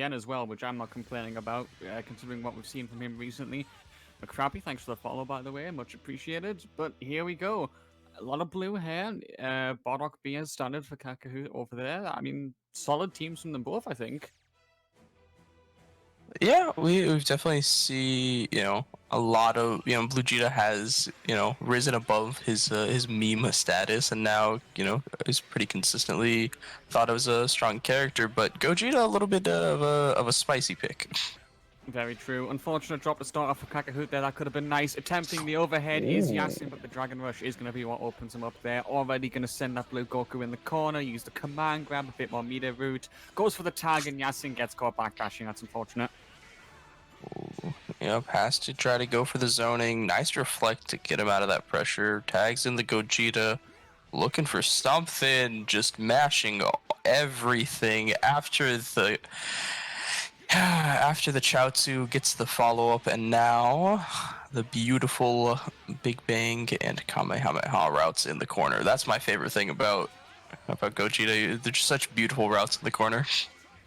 Tien as well, which I'm not complaining about, considering what we've seen from him recently. McCrappy, thanks for the follow, by the way, much appreciated. But here we go. A lot of blue hair. Bardock B has standard for Kakahu over there. I mean, solid teams from them both, I think. Yeah, we've definitely see a lot of Blue Cheetah has risen above his meme status, and now is pretty consistently thought of as a strong character. But Gogeta a little bit of a spicy pick. Very true. Unfortunate drop to start off for Kakahoot there. That could have been nice. Attempting the overhead is Yasin, but the Dragon Rush is going to be what opens him up there. Already going to send that blue Goku in the corner. Use the command grab, a bit more meter route. Goes for the tag, and Yasin gets caught backdashing. That's unfortunate. Yep, has to try to go for the zoning. Nice reflect to get him out of that pressure. Tags in the Gogeta. Looking for something. Just mashing everything after the... After the Chaozu gets the follow-up, and now the beautiful Big Bang and Kamehameha routes in the corner. That's my favorite thing about Gogeta. They're just such beautiful routes in the corner.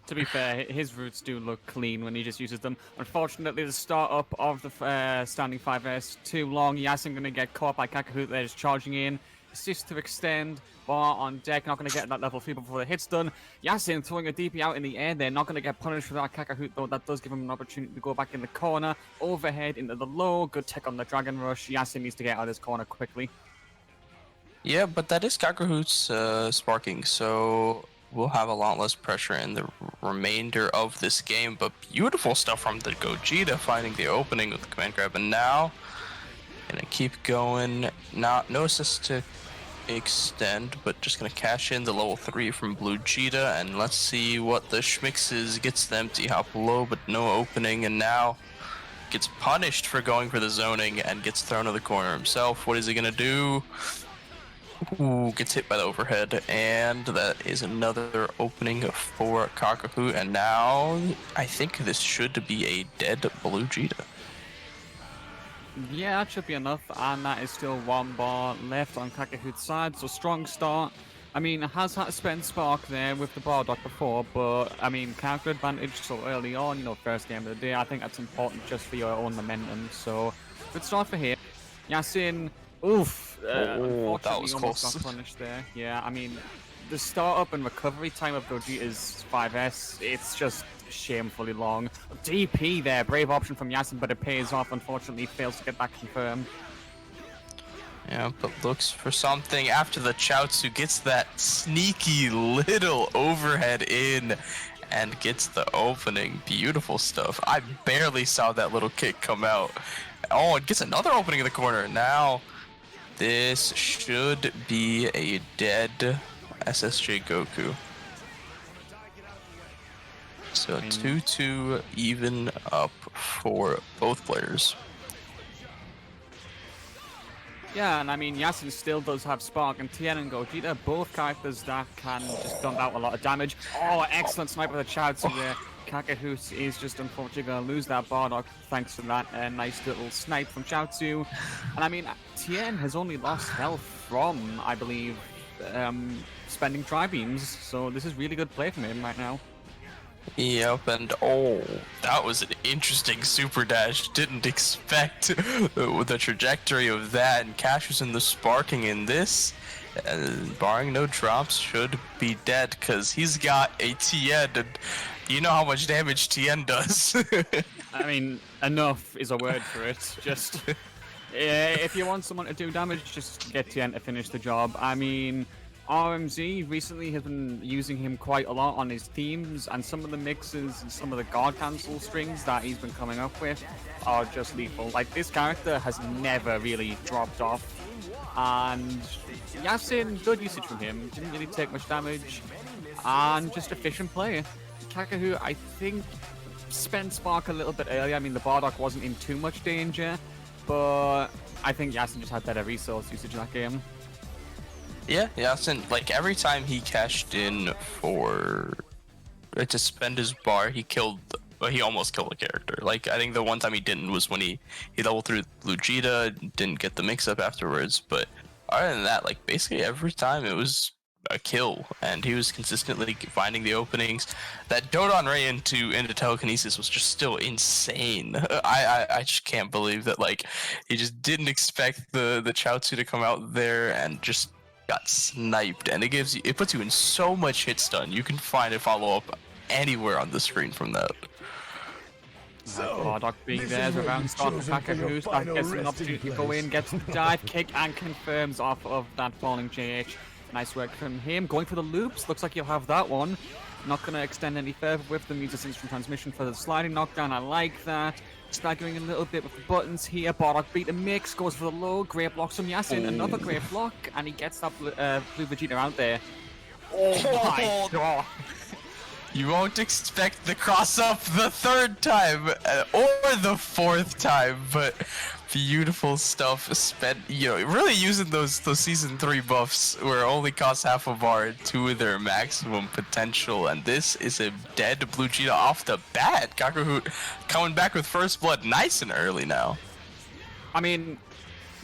To be fair, his routes do look clean when he just uses them. Unfortunately, the start-up of the standing 5S too long. Yasin going to get caught by Kakahoot there, just charging in. Assist to extend, bar on deck, not going to get that level 3 before the hit's done. Yasin throwing a DP out in the air there, not going to get punished for that. Kakahoot, though, that does give him an opportunity to go back in the corner. Overhead into the low, good tech on the Dragon Rush. Yasin needs to get out of this corner quickly. Yeah, but that is Kakahoot's sparking, so we'll have a lot less pressure in the remainder of this game. But beautiful stuff from the Gogeta, finding the opening with the command grab, and now gonna keep going. No assist to extend, but just gonna cash in the level 3 from Blue Cheetah, and let's see what the Schmixes gets the empty hop low, but no opening, and now gets punished for going for the zoning and gets thrown to the corner himself. What is he gonna do? Ooh, gets hit by the overhead, and that is another opening for Kakahoot, and now I think this should be a dead Blue Cheetah. Yeah, that should be enough, and that is still one bar left on Kakahoot's side, so strong start. I mean, has had to spend Spark there with the Bardock before, but, I mean, character advantage so early on, first game of the day, I think that's important just for your own momentum, so good start for him. Yasin, oof, unfortunately was almost close. got punished there. Yeah, I mean, the startup and recovery time of Gogeta's 5S, it's just shamefully long. DP there, brave option from Yasin, but it pays off. Unfortunately, fails to get that confirmed. Yeah, but looks for something after the Chaozu gets that sneaky little overhead in and gets the opening. Beautiful stuff. I barely saw that little kick come out. Oh, it gets another opening in the corner. Now, this should be a dead SSJ Goku. So 2-2 even up for both players. Yeah, and I mean, Yasin still does have Spark, and Tien and Gogeta, both characters that can just dump out a lot of damage. Oh, excellent sniper of the Chaozu there. Kakahoot is just unfortunately going to lose that Bardock thanks to that nice little snipe from Chaozu. And I mean, Tien has only lost health from, I believe, spending Tri-Beams, so this is really good play from him right now. Yep, and oh, that was an interesting super dash. Didn't expect the trajectory of that, and Cash was in the sparking in this. Barring no drops, should be dead because he's got a Tien, and you know how much damage Tien does. I mean, enough is a word for it. Just, if you want someone to do damage, just get Tien to finish the job. I mean, RMZ recently has been using him quite a lot on his themes, and some of the mixes and some of the guard cancel strings that he's been coming up with are just lethal. Like, this character has never really dropped off, and Yasin, good usage from him, didn't really take much damage, and just efficient play. Kakahoot, I think, spent Spark a little bit earlier. I mean, the Bardock wasn't in too much danger, but I think Yasin just had better resource usage in that game. Yeah, Yasin, like every time he cashed in for to spend his bar, he almost killed a character. Like, I think the one time he didn't was when he leveled through Lugita, didn't get the mix up afterwards, but other than that, like basically every time it was a kill, and he was consistently finding the openings. That Dodon Ray into telekinesis was just still insane. I just can't believe that, like, he just didn't expect the Chaozu to come out there and just got sniped, and it puts you in so much hit stun. You can find a follow up anywhere on the screen from that. Bardock being there as a round start for Kakahoot. That gets an opportunity to go in, gets the dive kick, and confirms off of that falling JH. Nice work from him. Going for the loops. Looks like you'll have that one. Not going to extend any further with the music instant transmission for the sliding knockdown. I like that. Staggering a little bit with the buttons here. Bardock beat the mix. Goes for the low. Great blocks from Yasin. Another great block. And he gets that blue Vegeta out there. Oh my god. You won't expect the cross up the third time or the fourth time, but beautiful stuff. Spent, really using those season 3 buffs where it only costs half a bar to their maximum potential, and this is a dead Blue Cheetah off the bat. Kakahoot coming back with first blood nice and early now. I mean,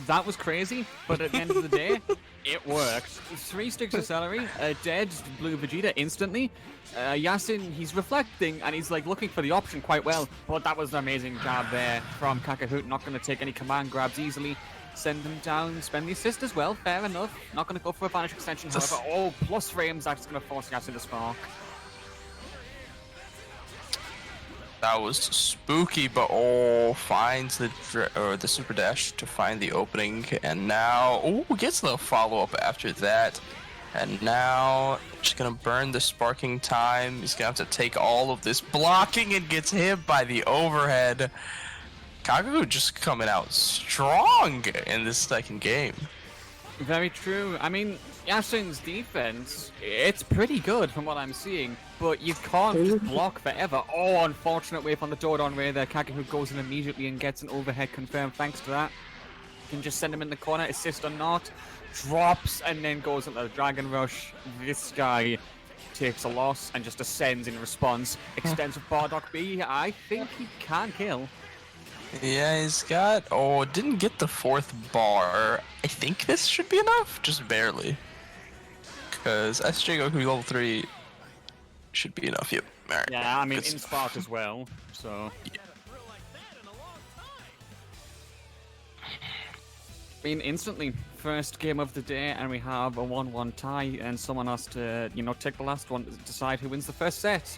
that was crazy, but at the end of the day, it worked. 3 sticks of celery, a dead blue Vegeta instantly. Yasin, he's reflecting and he's like looking for the option quite well, but that was an amazing job there from Kakahoot. Not going to take any command grabs easily. Send him down, spend the assist as well, fair enough. Not going to go for a vanish extension, however. Oh, plus frames, that's going to force Yasin to spark. That was spooky, but finds the super dash to find the opening, and now gets the follow up after that, and now just gonna burn the sparking time. He's gonna have to take all of this blocking and gets hit by the overhead. Kakahoot just coming out strong in this second game. Very true. I mean, Yasin's defense, it's pretty good from what I'm seeing, but you can't just block forever. Oh, unfortunate wave on the Dodon Ray there. Kakahoot goes in immediately and gets an overhead confirmed thanks to that. You can just send him in the corner, assist or not. Drops and then goes into the Dragon Rush. This guy takes a loss and just ascends in response. Extends with Bardock B. I think he can kill. Yeah, he's got... didn't get the 4th bar. I think this should be enough, just barely. Because SJ Goku level 3 should be enough, yep. Alright. Yeah, I mean, in Spark as well, so... Yeah. I mean, instantly, first game of the day, and we have a 1-1 tie, and someone has to, take the last one to decide who wins the first set.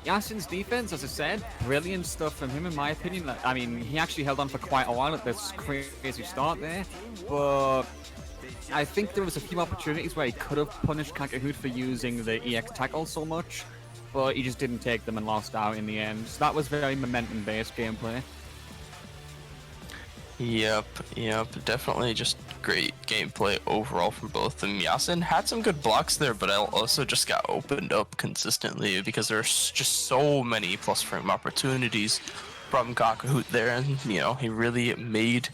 Yasin's defense, as I said, brilliant stuff from him in my opinion. I mean, he actually held on for quite a while at this crazy start there, but I think there was a few opportunities where he could have punished Kakahoot for using the EX tackle so much, but he just didn't take them and lost out in the end. So that was very momentum-based gameplay. Yep, definitely just great gameplay overall from both of them. Yasin had some good blocks there, but also just got opened up consistently because there's just so many plus frame opportunities from Kakahoot there, and he really made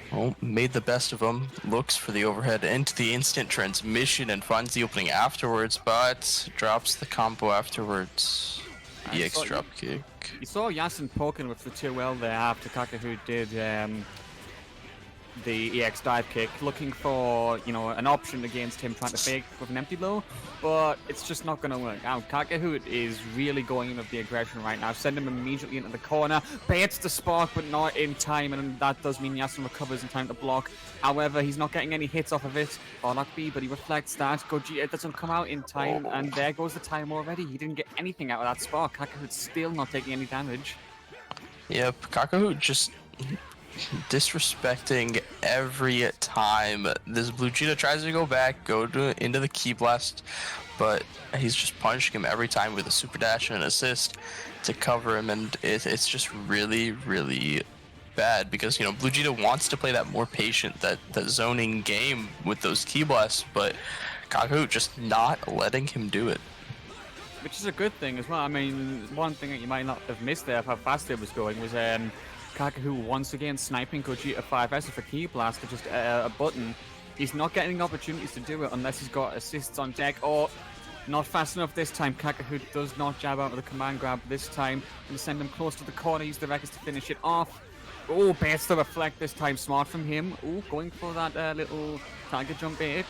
the best of them. Looks for the overhead into the instant transmission and finds the opening afterwards, but drops the combo afterwards. EX drop kick. You saw Yasin poking with the 2L there after Kakahoot did the EX dive kick, looking for, an option against him trying to fake with an empty low, but it's just not going to work out. Kakahoot is really going in with the aggression right now. Send him immediately into the corner, baits the spark, but not in time, and that does mean Yasin recovers in time to block. However, he's not getting any hits off of it. Bardock B, but he reflects that. Gogeta doesn't come out in time, and there goes the time already. He didn't get anything out of that spark. Kakahoot's still not taking any damage. Yep, Kakahoot just disrespecting every time this Blue Cheetah tries to go back, into the Ki Blast, but he's just punishing him every time with a super dash and an assist to cover him, and it's just really, really bad because Blue Cheetah wants to play that more patient, that zoning game with those Ki Blasts, but Kakahoot just not letting him do it. Which is a good thing as well. I mean, one thing that you might not have missed there of how fast it was going was Kakahoot once again sniping Gogeta 5S with a Ki Blast, just a button. He's not getting opportunities to do it unless he's got assists on deck. Not fast enough this time. Kakahoot does not jab out with the command grab this time. Gonna send him close to the corner, use the Records to finish it off. Baits the reflect this time, smart from him. Going for that little target jump H.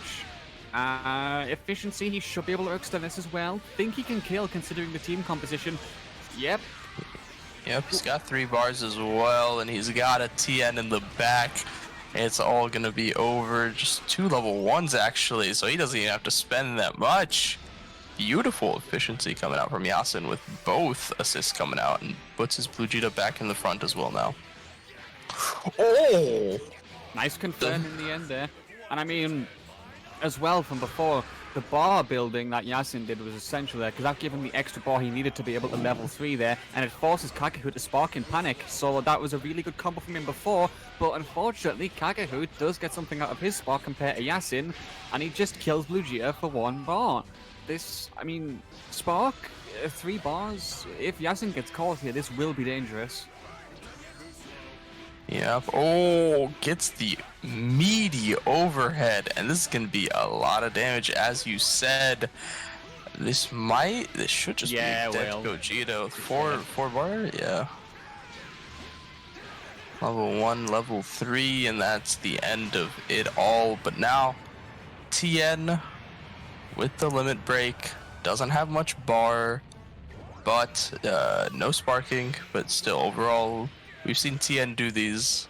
Efficiency, he should be able to extend this as well. Think he can kill considering the team composition. Yep. Yep, he's got 3 bars as well, and he's got a TN in the back. It's all gonna be over. Just 2 level 1s actually, so he doesn't even have to spend that much. Beautiful efficiency coming out from Yasin with both assists coming out, and puts his Blue Jita back in the front as well now. Oh! Nice confirm in the end there. And I mean, as well from before, the bar building that Yasin did was essential there, because that gave him the extra bar he needed to be able to level 3 there, and it forces Kakahoot to spark in panic. So that was a really good combo from him before, but unfortunately Kakahoot does get something out of his spark compared to Yasin, and he just kills Blue Jita for 1 bar. This, I mean, spark, 3 bars, if Yasin gets caught here, this will be dangerous. Yep. Oh, gets the meaty overhead, and this is gonna be a lot of damage, as you said. This should just be dead Gogeta. 4 bar, yeah. Level 1, level 3, and that's the end of it all. But now, TN with the limit break doesn't have much bar, but no sparking, but still overall. We've seen TN do these.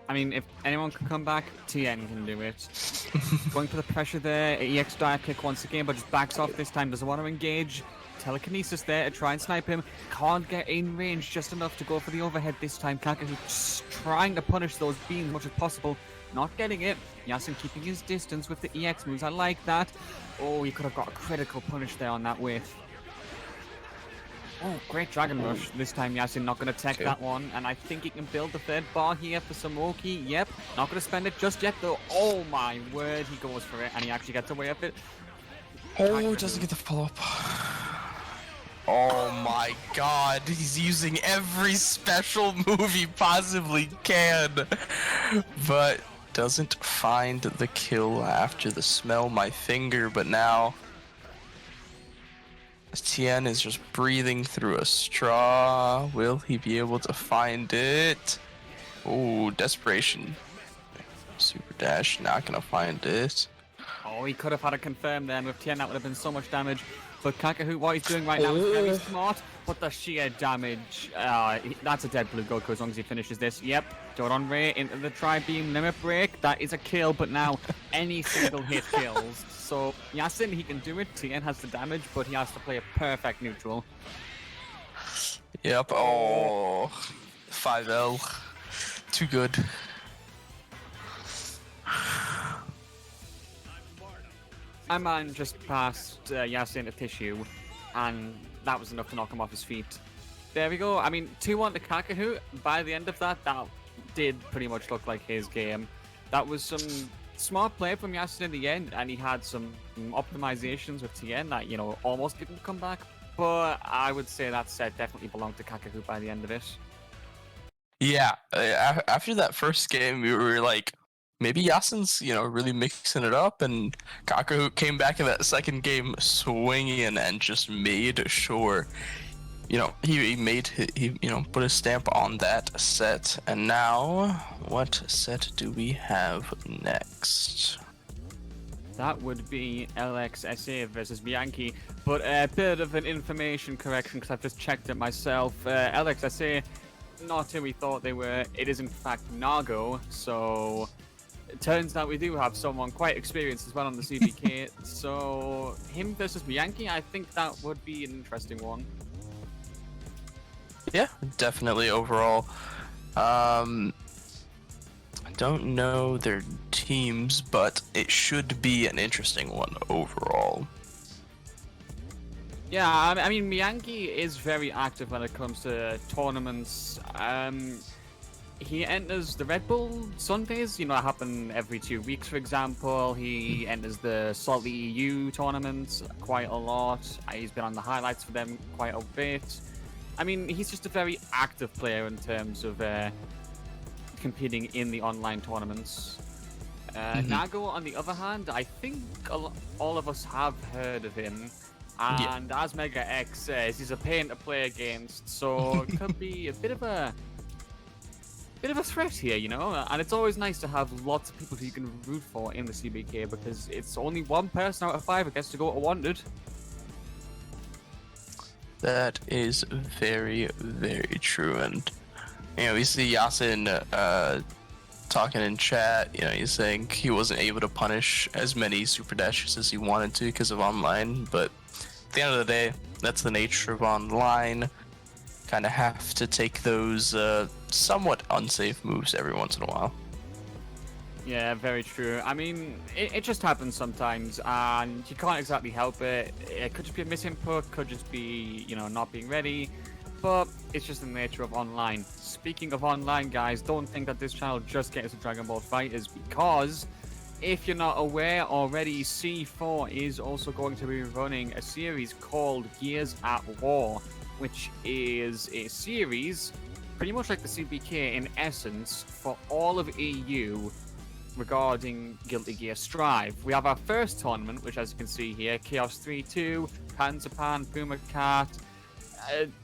I mean, if anyone can come back, TN can do it. Going for the pressure there, EX dive kick once again, but just backs off this time, doesn't want to engage. Telekinesis there to try and snipe him. Can't get in range just enough to go for the overhead this time. Kakahoot just trying to punish those beams as much as possible. Not getting it. Yasin keeping his distance with the EX moves. I like that. Oh, he could have got a critical punish there on that whiff. Oh, great Dragon Rush. This time Yasin not going to tech that one, and I think he can build the 3rd bar here for Samoki. Yep, not going to spend it just yet though. Oh my word, he goes for it, and he actually gets away with it. Oh, doesn't get the follow-up. Oh my god, he's using every special move he possibly can, but doesn't find the kill after the smell my finger. But now Tien is just breathing through a straw. Will he be able to find it? Oh, desperation. Super dash, not gonna find it. Oh, he could have had a confirm then with Tien. That would have been so much damage. But Kakahoot, what he's doing right now is very smart, but the sheer damage, that's a dead blue Goku as long as he finishes this. Yep, Joran Ray into the tri-beam limit break. That is a kill, but now any single hit kills. So Yasin, he can do it. Tien has the damage, but he has to play a perfect neutral. Yep, oh, 5L, too good. My man just passed Yasin to tissue, and that was enough to knock him off his feet. There we go. I mean, 2-1 to Kakahoot. By the end of that, that did pretty much look like his game. That was some smart play from Yasin in the end, and he had some optimizations with Tien that, you know, almost didn't come back. But I would say that set definitely belonged to Kakahoot by the end of it. Yeah, after that first game, we were like, maybe Yasin's, you know, really mixing it up, and Kakahoot came back in that second game swinging and just made sure, you know, he put a stamp on that set. And now, what set do we have next? That would be LXSA versus Bianchi, but a bit of an information correction because I've just checked it myself. LXSA, not who we thought they were. It is in fact Nago, so it turns out we do have someone quite experienced as well on the CBK. So him versus Bianchi, I think that would be an interesting one. Yeah, definitely overall. I don't know their teams, but it should be an interesting one overall. Yeah, I mean, Bianchi is very active when it comes to tournaments. He enters the Red Bull Sundays, you know, that happen every 2 weeks, for example. He enters the Salty EU tournaments quite a lot. He's been on the highlights for them quite a bit. I mean, he's just a very active player in terms of competing in the online tournaments. Nago, on the other hand, I think all of us have heard of him. And as Mega X says, he's a pain to play against, so it could be a bit of a bit of a threat here, you know, and it's always nice to have lots of people who you can root for in the CBK because it's only one person out of 5 who gets to go to Wanted. That is very, very true. And, you know, we see Yasin talking in chat. You know, he's saying he wasn't able to punish as many super dashes as he wanted to because of online. But at the end of the day, that's the nature of online. Kind of have to take those somewhat unsafe moves every once in a while. Yeah, very true. I mean, it just happens sometimes, and you can't exactly help it. It could just be a misinput, could just be, you know, not being ready, but it's just the nature of online. Speaking of online, guys, don't think that this channel just gets to Dragon Ball FighterZ, because if you're not aware already, C4 is also going to be running a series called Gears at War, which is a series pretty much like the CBK in essence for all of EU regarding Guilty Gear Strive. We have our first tournament, which as you can see here, Chaos 3-2, Panzerpan, Puma Cat.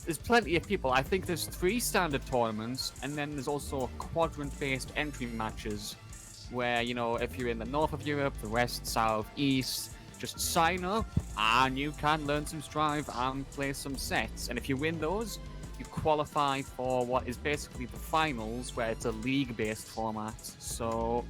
There's plenty of people. I think there's 3 standard tournaments, and then there's also quadrant-based entry matches, where, you know, if you're in the north of Europe, the west, south, east, just sign up, and you can learn some Strive and play some sets. And if you win those, you qualify for what is basically the finals, where it's a league-based format. So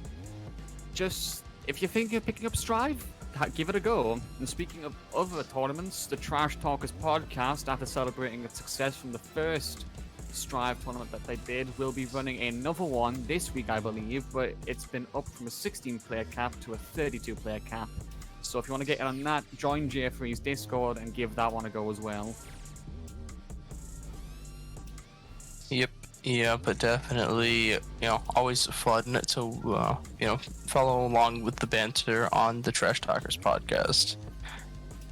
just, if you think you're picking up Strive, give it a go. And speaking of other tournaments, the Trash Talkers podcast, after celebrating its success from the first Strive tournament that they did, will be running another one this week, I believe, but it's been up from a 16-player cap to a 32-player cap. So if you want to get in on that, join Jeffrey's Discord and give that one a go as well. Yep, but definitely, you know, always fun to, you know, follow along with the banter on the Trash Talkers podcast.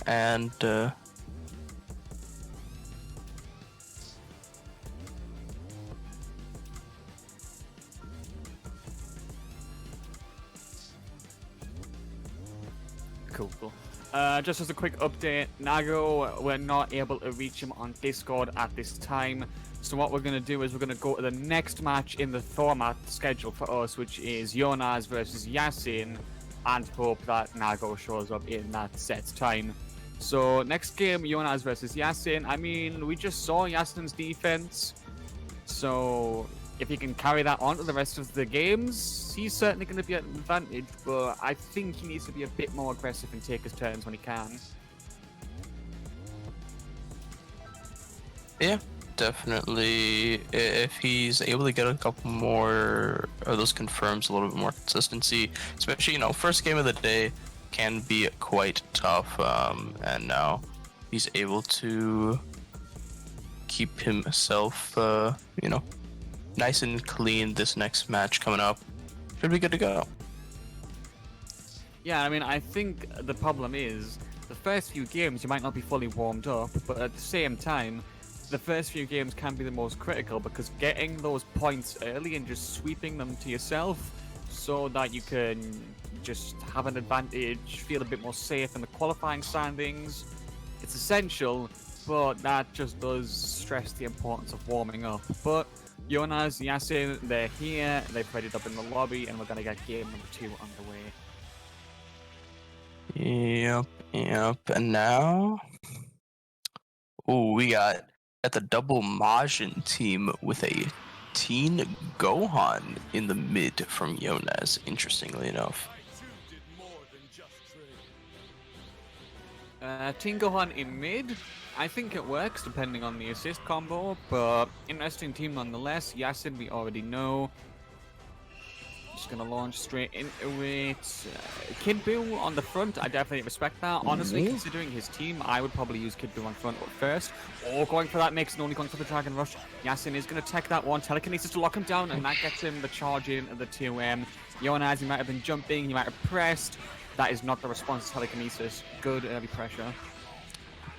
And, Cool. Just as a quick update, Nago, we're not able to reach him on Discord at this time. So what we're going to do is we're going to go to the next match in the format scheduled for us, which is Jonas versus Yasin, and hope that Nago shows up in that set time. So next game, Jonas versus Yasin. I mean, we just saw Yasin's defense, so if he can carry that on to the rest of the games, he's certainly going to be at an advantage, but I think he needs to be a bit more aggressive and take his turns when he can. yeah, definitely. If he's able to get a couple more of those confirms, a little bit more consistency, especially, you know, first game of the day can be quite tough, and now he's able to keep himself, you know, nice and clean this next match coming up. Should be good to go. Yeah, I mean, I think the problem is the first few games you might not be fully warmed up, but at the same time, the first few games can be the most critical, because getting those points early and just sweeping them to yourself so that you can just have an advantage, feel a bit more safe in the qualifying standings, it's essential, but that just does stress the importance of warming up. But Jonas, Yasin, they're here, they've readied up in the lobby, and we're going to get game number 2 underway. Yep. And now, we got the double Majin team with a Teen Gohan in the mid from Jonas, interestingly enough. Teen Gohan in mid, I think it works depending on the assist combo, but interesting team nonetheless. Yasin we already know. Just gonna launch straight into it. Kid Buu on the front, I definitely respect that. Honestly, considering his team, I would probably use Kid Buu on front first. Or going for that mix and only going for the Dragon Rush. Yasin is gonna tech that one, telekinesis to lock him down, and that gets him the charge in of the 2M. Jonas, he might have been jumping, he might have pressed. That is not the response to telekinesis. Good early pressure.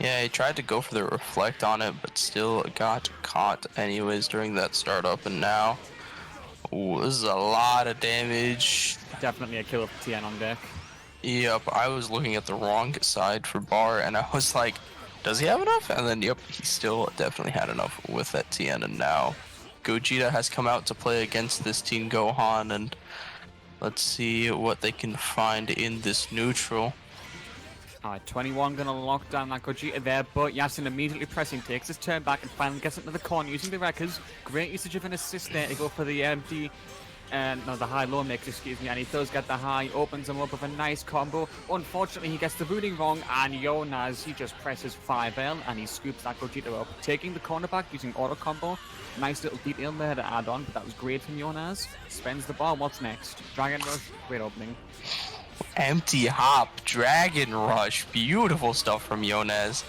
Yeah, he tried to go for the reflect on it, but still got caught anyways during that startup, and now, this is a lot of damage. Definitely a kill of TN on deck. Yep, I was looking at the wrong side for Bar, and I was like, does he have enough? And then, yep, he still definitely had enough with that TN, and now Gogeta has come out to play against this Team Gohan, and let's see what they can find in this neutral. Alright, 21 gonna lock down that Gogeta there, but Yasin immediately pressing, takes his turn back and finally gets into the corner using the Wreckers. Great usage of an assist there to go for the the high-low mix, excuse me, and he does get the high, opens him up with a nice combo. Unfortunately, he gets the booting wrong, and Jonas, he just presses 5L, and he scoops that Gogeta up, taking the corner back using auto combo. Nice little detail there to add on, but that was great from Jonas. Spends the ball, what's next? Dragon Rush, great opening. Empty hop, Dragon Rush, beautiful stuff from Jonas.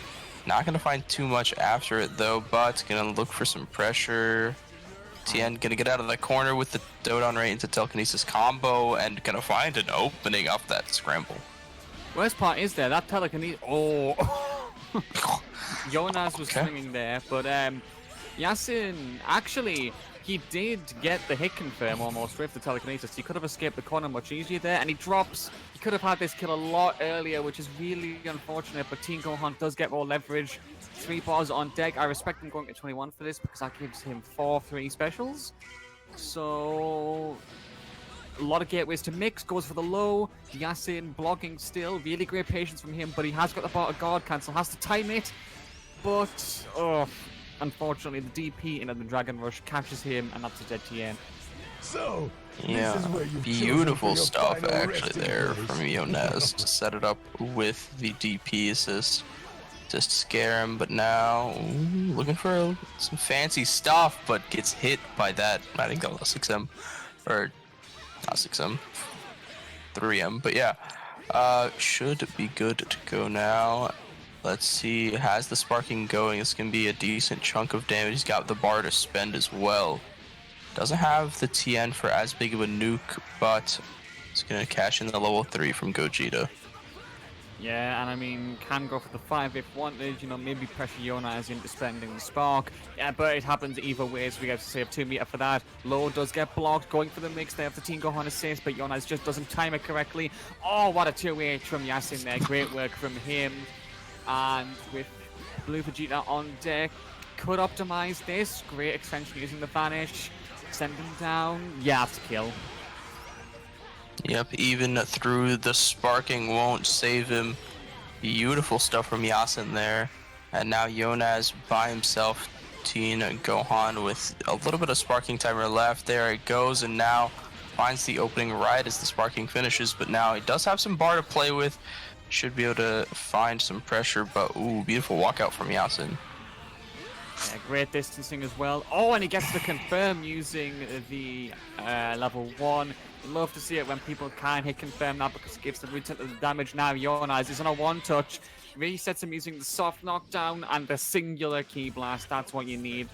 Not gonna find too much after it though, but gonna look for some pressure. Tien gonna get out of the corner with the Dodon right into telekinesis combo and gonna find an opening off that scramble. Worst part is there, that telekinesis. Oh! Jonas was swinging there, but Yasin actually. He did get the hit confirm almost with the telekinesis. He could have escaped the corner much easier there, and he drops. He could have had this kill a lot earlier, which is really unfortunate, but Team Gohan does get more leverage. 3 bars on deck. I respect him going to 21 for this because that gives him 4-3 specials. So, a lot of gateways to mix, goes for the low. Yasin blocking still. Really great patience from him, but he has got the bar to guard cancel, has to time it. But, unfortunately, the DP into the Dragon Rush catches him, and that's a dead TN. So, yeah, beautiful stuff actually there from Jonas to set it up with the DP assist to scare him, but now looking for some fancy stuff, but gets hit by that. I think that was 6M, or not 6M, 3M, but yeah, should be good to go now. Let's see, has the sparking going. This can be a decent chunk of damage. He's got the bar to spend as well. Doesn't have the TN for as big of a nuke, but it's gonna cash in the level 3 from Gogeta. Yeah, and I mean, can go for the 5 if wanted, you know, maybe pressure Jonas into spending the spark. Yeah, but it happens either way, so we have to save 2 meter for that. Low does get blocked, going for the mix there. If the Team Gohan assist, but Jonas just doesn't time it correctly. Oh, what a 2H from Yasin there. Great work from him. And with Blue Vegeta on deck, could optimize this. Great extension using the Vanish. Send him down. Yeah, that's a kill. Yep, even through the sparking won't save him. Beautiful stuff from Yasin there. And now Jonas by himself. Teen Gohan with a little bit of sparking timer left. There it goes, and now finds the opening right as the sparking finishes. But now he does have some bar to play with. Should be able to find some pressure, but ooh, beautiful walkout from Yasin. Yeah, great distancing as well. Oh, and he gets to confirm using the level 1. Love to see it when people can hit confirm that because it gives them return to the damage. Now Jonas is on a 1-touch. Resets him using the soft knockdown and the singular key blast. That's what you need.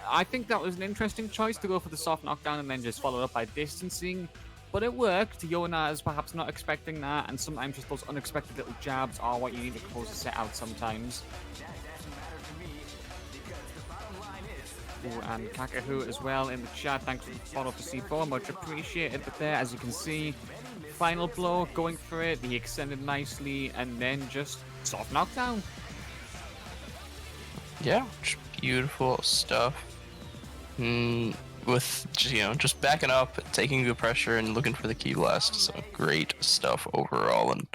I think that was an interesting choice to go for the soft knockdown and then just follow it up by distancing. But it worked. Jonas perhaps not expecting that, and sometimes just those unexpected little jabs are what you need to close a set out sometimes. Ooh, and Kakahu as well in the chat. Thanks for the follow for C4, much appreciated. But there, as you can see, final blow, going for it. He extended nicely, and then just soft knockdown. Yeah, beautiful stuff. With, you know, just backing up, taking good pressure, and looking for the key blast. So great stuff overall, and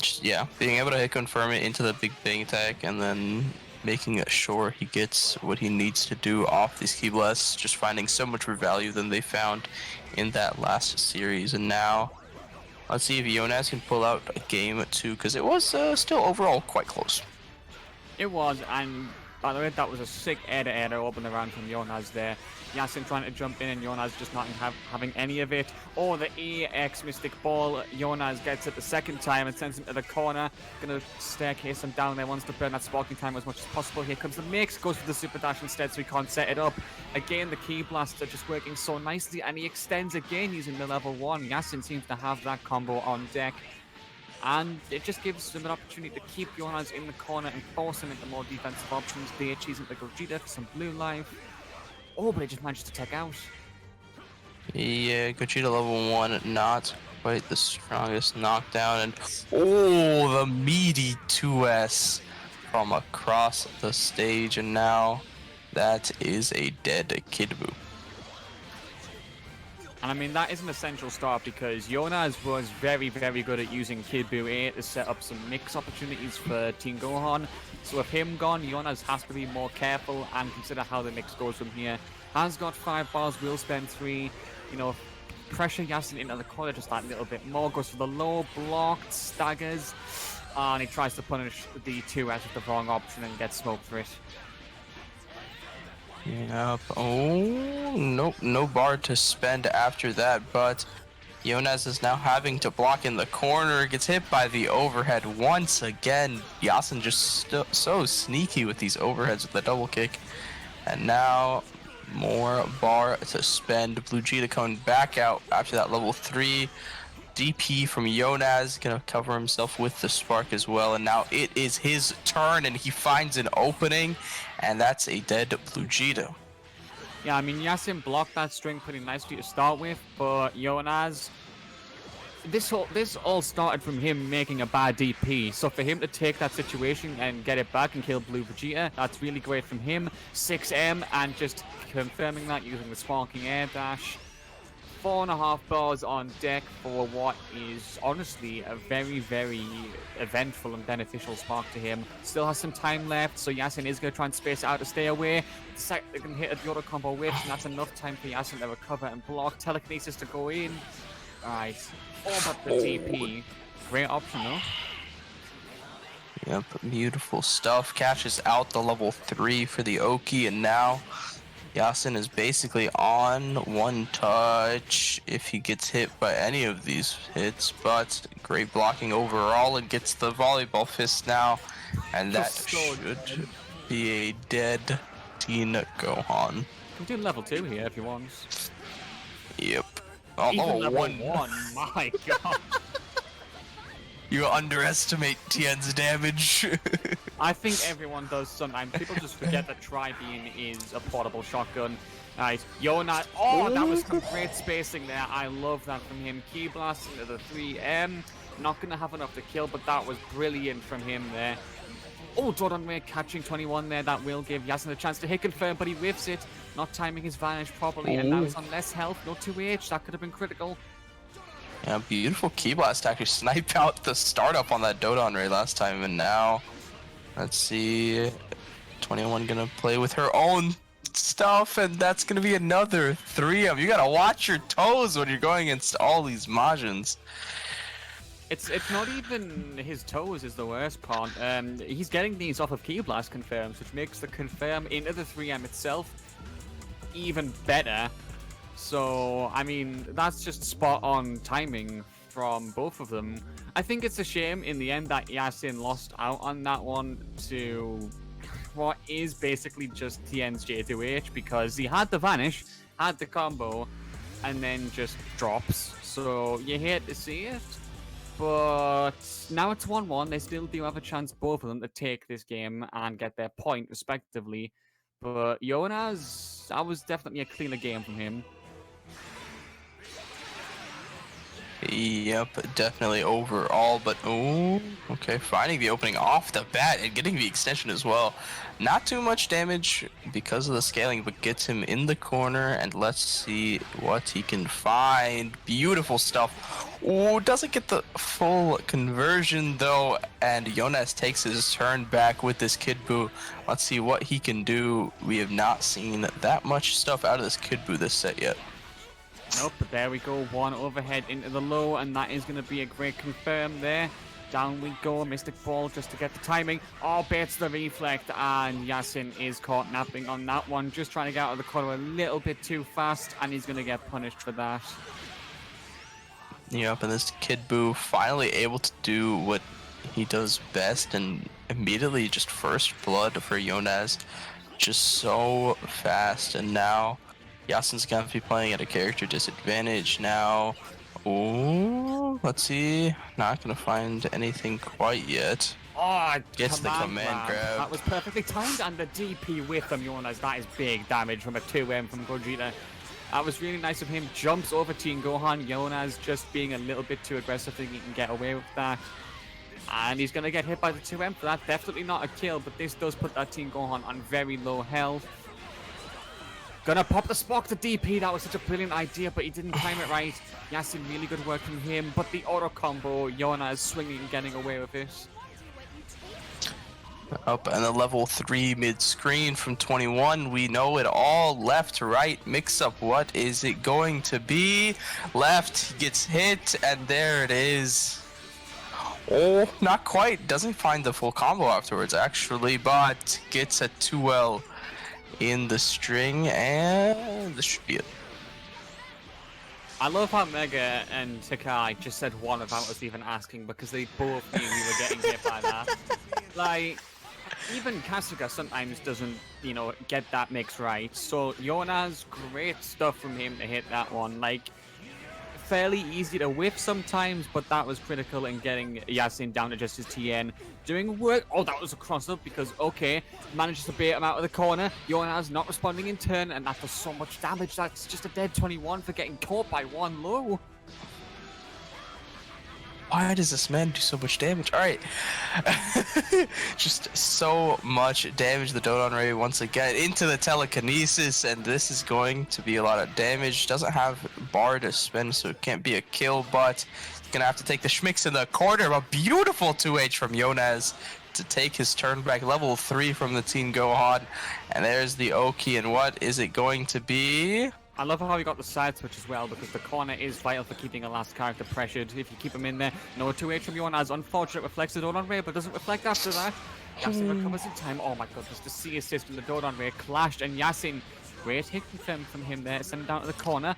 just, yeah, being able to hit confirm it into the big bang attack, and then making sure he gets what he needs to do off these key blasts. Just finding so much more value than they found in that last series, and now let's see if Jonas can pull out a game 2, because it was still overall quite close. It was, and by the way, that was a sick air-to-air open the round from Jonas there. Yasin trying to jump in and Jonas just not having any of it. Oh, the EX Mystic Ball. Jonas gets it the second time and sends him to the corner. Gonna staircase him down there, wants to burn that sparking time as much as possible. Here comes the mix, goes for the super dash instead so he can't set it up. Again, the key blasts are just working so nicely, and he extends again using the level 1. Yasin seems to have that combo on deck. And it just gives them an opportunity to keep Jonas in the corner and force him into more defensive options. DH's into Gogeta for some blue life. Oh, but he just managed to take out. Yeah, Gogeta level 1, not quite the strongest knockdown. And oh, the meaty 2S from across the stage. And now That is a dead Kid Buu. And I mean, that is an essential start because Jonas was very, very good at using Kid Buu A to set up some mix opportunities for Team Gohan. So with him gone, Jonas has to be more careful and consider how the mix goes from here. Has got 5 bars, will spend 3. You know, pressure Yasin into the corner just that little bit more. Goes for the low, blocked, staggers. And he tries to punish the 2S with the wrong option and gets smoked for it. Yep. Oh, nope. No bar to spend after that, but Jonas is now having to block in the corner. Gets hit by the overhead once again. Yasin just so sneaky with these overheads with the double kick. And now more bar to spend. Blue Vegeta coming back out after that level 3. DP from Jonas, gonna cover himself with the spark as well, and now it is his turn and he finds an opening, and that's a dead Blue Vegeta. Yeah, I mean, Yasin blocked that string pretty nicely to start with, but Jonas, this all started from him making a bad DP, so for him to take that situation and get it back and kill Blue Vegeta, that's really great from him. 6M and just confirming that using the sparking air dash. 4.5 bars on deck for what is honestly a very, very eventful and beneficial spark to him. Still has some time left, so Yasin is going to try and space it out to stay away. The sec they can hit a auto combo with, and that's enough time for Yasin to recover and block. Telekinesis to go in. Alright. All but the TP. Great option though. Yep, beautiful stuff. Catches out the level 3 for the Oki, and now Yasin is basically on one touch if he gets hit by any of these hits, but great blocking overall, and gets the volleyball fist now, and that should be a dead Teen Gohan. You can do level 2 here if you want. Yep. Oh, Even level 1. 1, my god. You underestimate Tien's damage. I think everyone does sometimes. People just forget that Tri-Beam is a portable shotgun. Nice. Jonas. Oh, that was some great spacing there. I love that from him. Key blast into the 3M. Not going to have enough to kill, but that was brilliant from him there. Oh, Jordan Ray catching 21 there. That will give Yasin a chance to hit confirm, but he whiffs it. Not timing his vanish properly, and now he's on less health. No 2H. That could have been critical. Yeah, beautiful key blast to actually snipe out the startup on that Dodon Ray last time, and now let's see, 21 gonna play with her own stuff, and that's gonna be another 3M. You gotta watch your toes when you're going against all these Majins. It's not even his toes is the worst part. He's getting these off of Key Blast confirms, which makes the confirm into the 3M itself even better. So, I mean, that's just spot on timing from both of them. I think it's a shame in the end that Yasin lost out on that one to what is basically just Tien's J2H, because he had the vanish, had the combo, and then just drops. So you hate to see it, but now it's 1-1. They still do have a chance, both of them, to take this game and get their point respectively. But Jonas, that was definitely a cleaner game from him. Yep, definitely overall, but oh, okay, finding the opening off the bat and getting the extension as well. Not too much damage because of the scaling, but gets him in the corner, and let's see what he can find. Beautiful stuff. Oh, doesn't get the full conversion though, and Jonas takes his turn back with this Kid Buu. Let's see what he can do. We have not seen that much stuff out of this Kid Buu this set yet. Nope, but there we go. One overhead into the low, and that is going to be a great confirm there. Down we go. Mystic Ball just to get the timing. Oh, baits the reflect, and Yasin is caught napping on that one. Just trying to get out of the corner a little bit too fast, and he's going to get punished for that. Yep, and this Kid Buu finally able to do what he does best, and immediately just first blood for Jonas. Just so fast, and now Yasin's gonna be playing at a character disadvantage now. Oh, let's see. Not gonna find anything quite yet. Oh, gets the command grab. That was perfectly timed, and the DP with him, Jonas. That is big damage from a 2M from Gogeta. That was really nice of him. Jumps over Teen Gohan. Jonas just being a little bit too aggressive, thinking he can get away with that. And he's gonna get hit by the 2M for that. Definitely not a kill, but this does put that Teen Gohan on very low health. Gonna pop the spark to DP. That was such a brilliant idea, but he didn't time it right. Yasin, really good work from him. But the auto combo, Yona is swinging and getting away with it. Up and the level 3 mid screen from 21. We know it all. Left, right, mix up. What is it going to be? Left gets hit, and there it is. Oh, not quite. Doesn't find the full combo afterwards, actually, but gets a 2L in the string, and this should be it. I love how Mega and Takai just said one without us even asking, because they both knew we were getting hit by that. Like, even Kasuga sometimes doesn't, you know, get that mix right. So Yona's great stuff from him to hit that one. Like, fairly easy to whiff sometimes, but that was critical in getting Yasin down to just his TN. Doing work. Oh, that was a cross up because, okay, manages to bait him out of the corner. Yona's not responding in turn, and that does so much damage. That's just a dead 21 for getting caught by one low. Why does this man do so much damage? Alright. Just so much damage. The Dodon Ray once again into the telekinesis, and this is going to be a lot of damage. Doesn't have bar to spend, so it can't be a kill, but he's gonna have to take the schmicks in the corner. A beautiful 2H from Yonaz to take his turn back. Level 3 from the Team Gohan. And there's the Oki, and what is it going to be? I love how he got the side switch as well, because the corner is vital for keeping a last character pressured. If you keep him in there, no 2H from Yona's. Unfortunate, reflects the Dodon Ray, but doesn't reflect after that. Yasin recovers in time. Oh my goodness, the C assist from the Dodon Ray clashed, and Yasin, great hit confirmed from him there, send him down to the corner.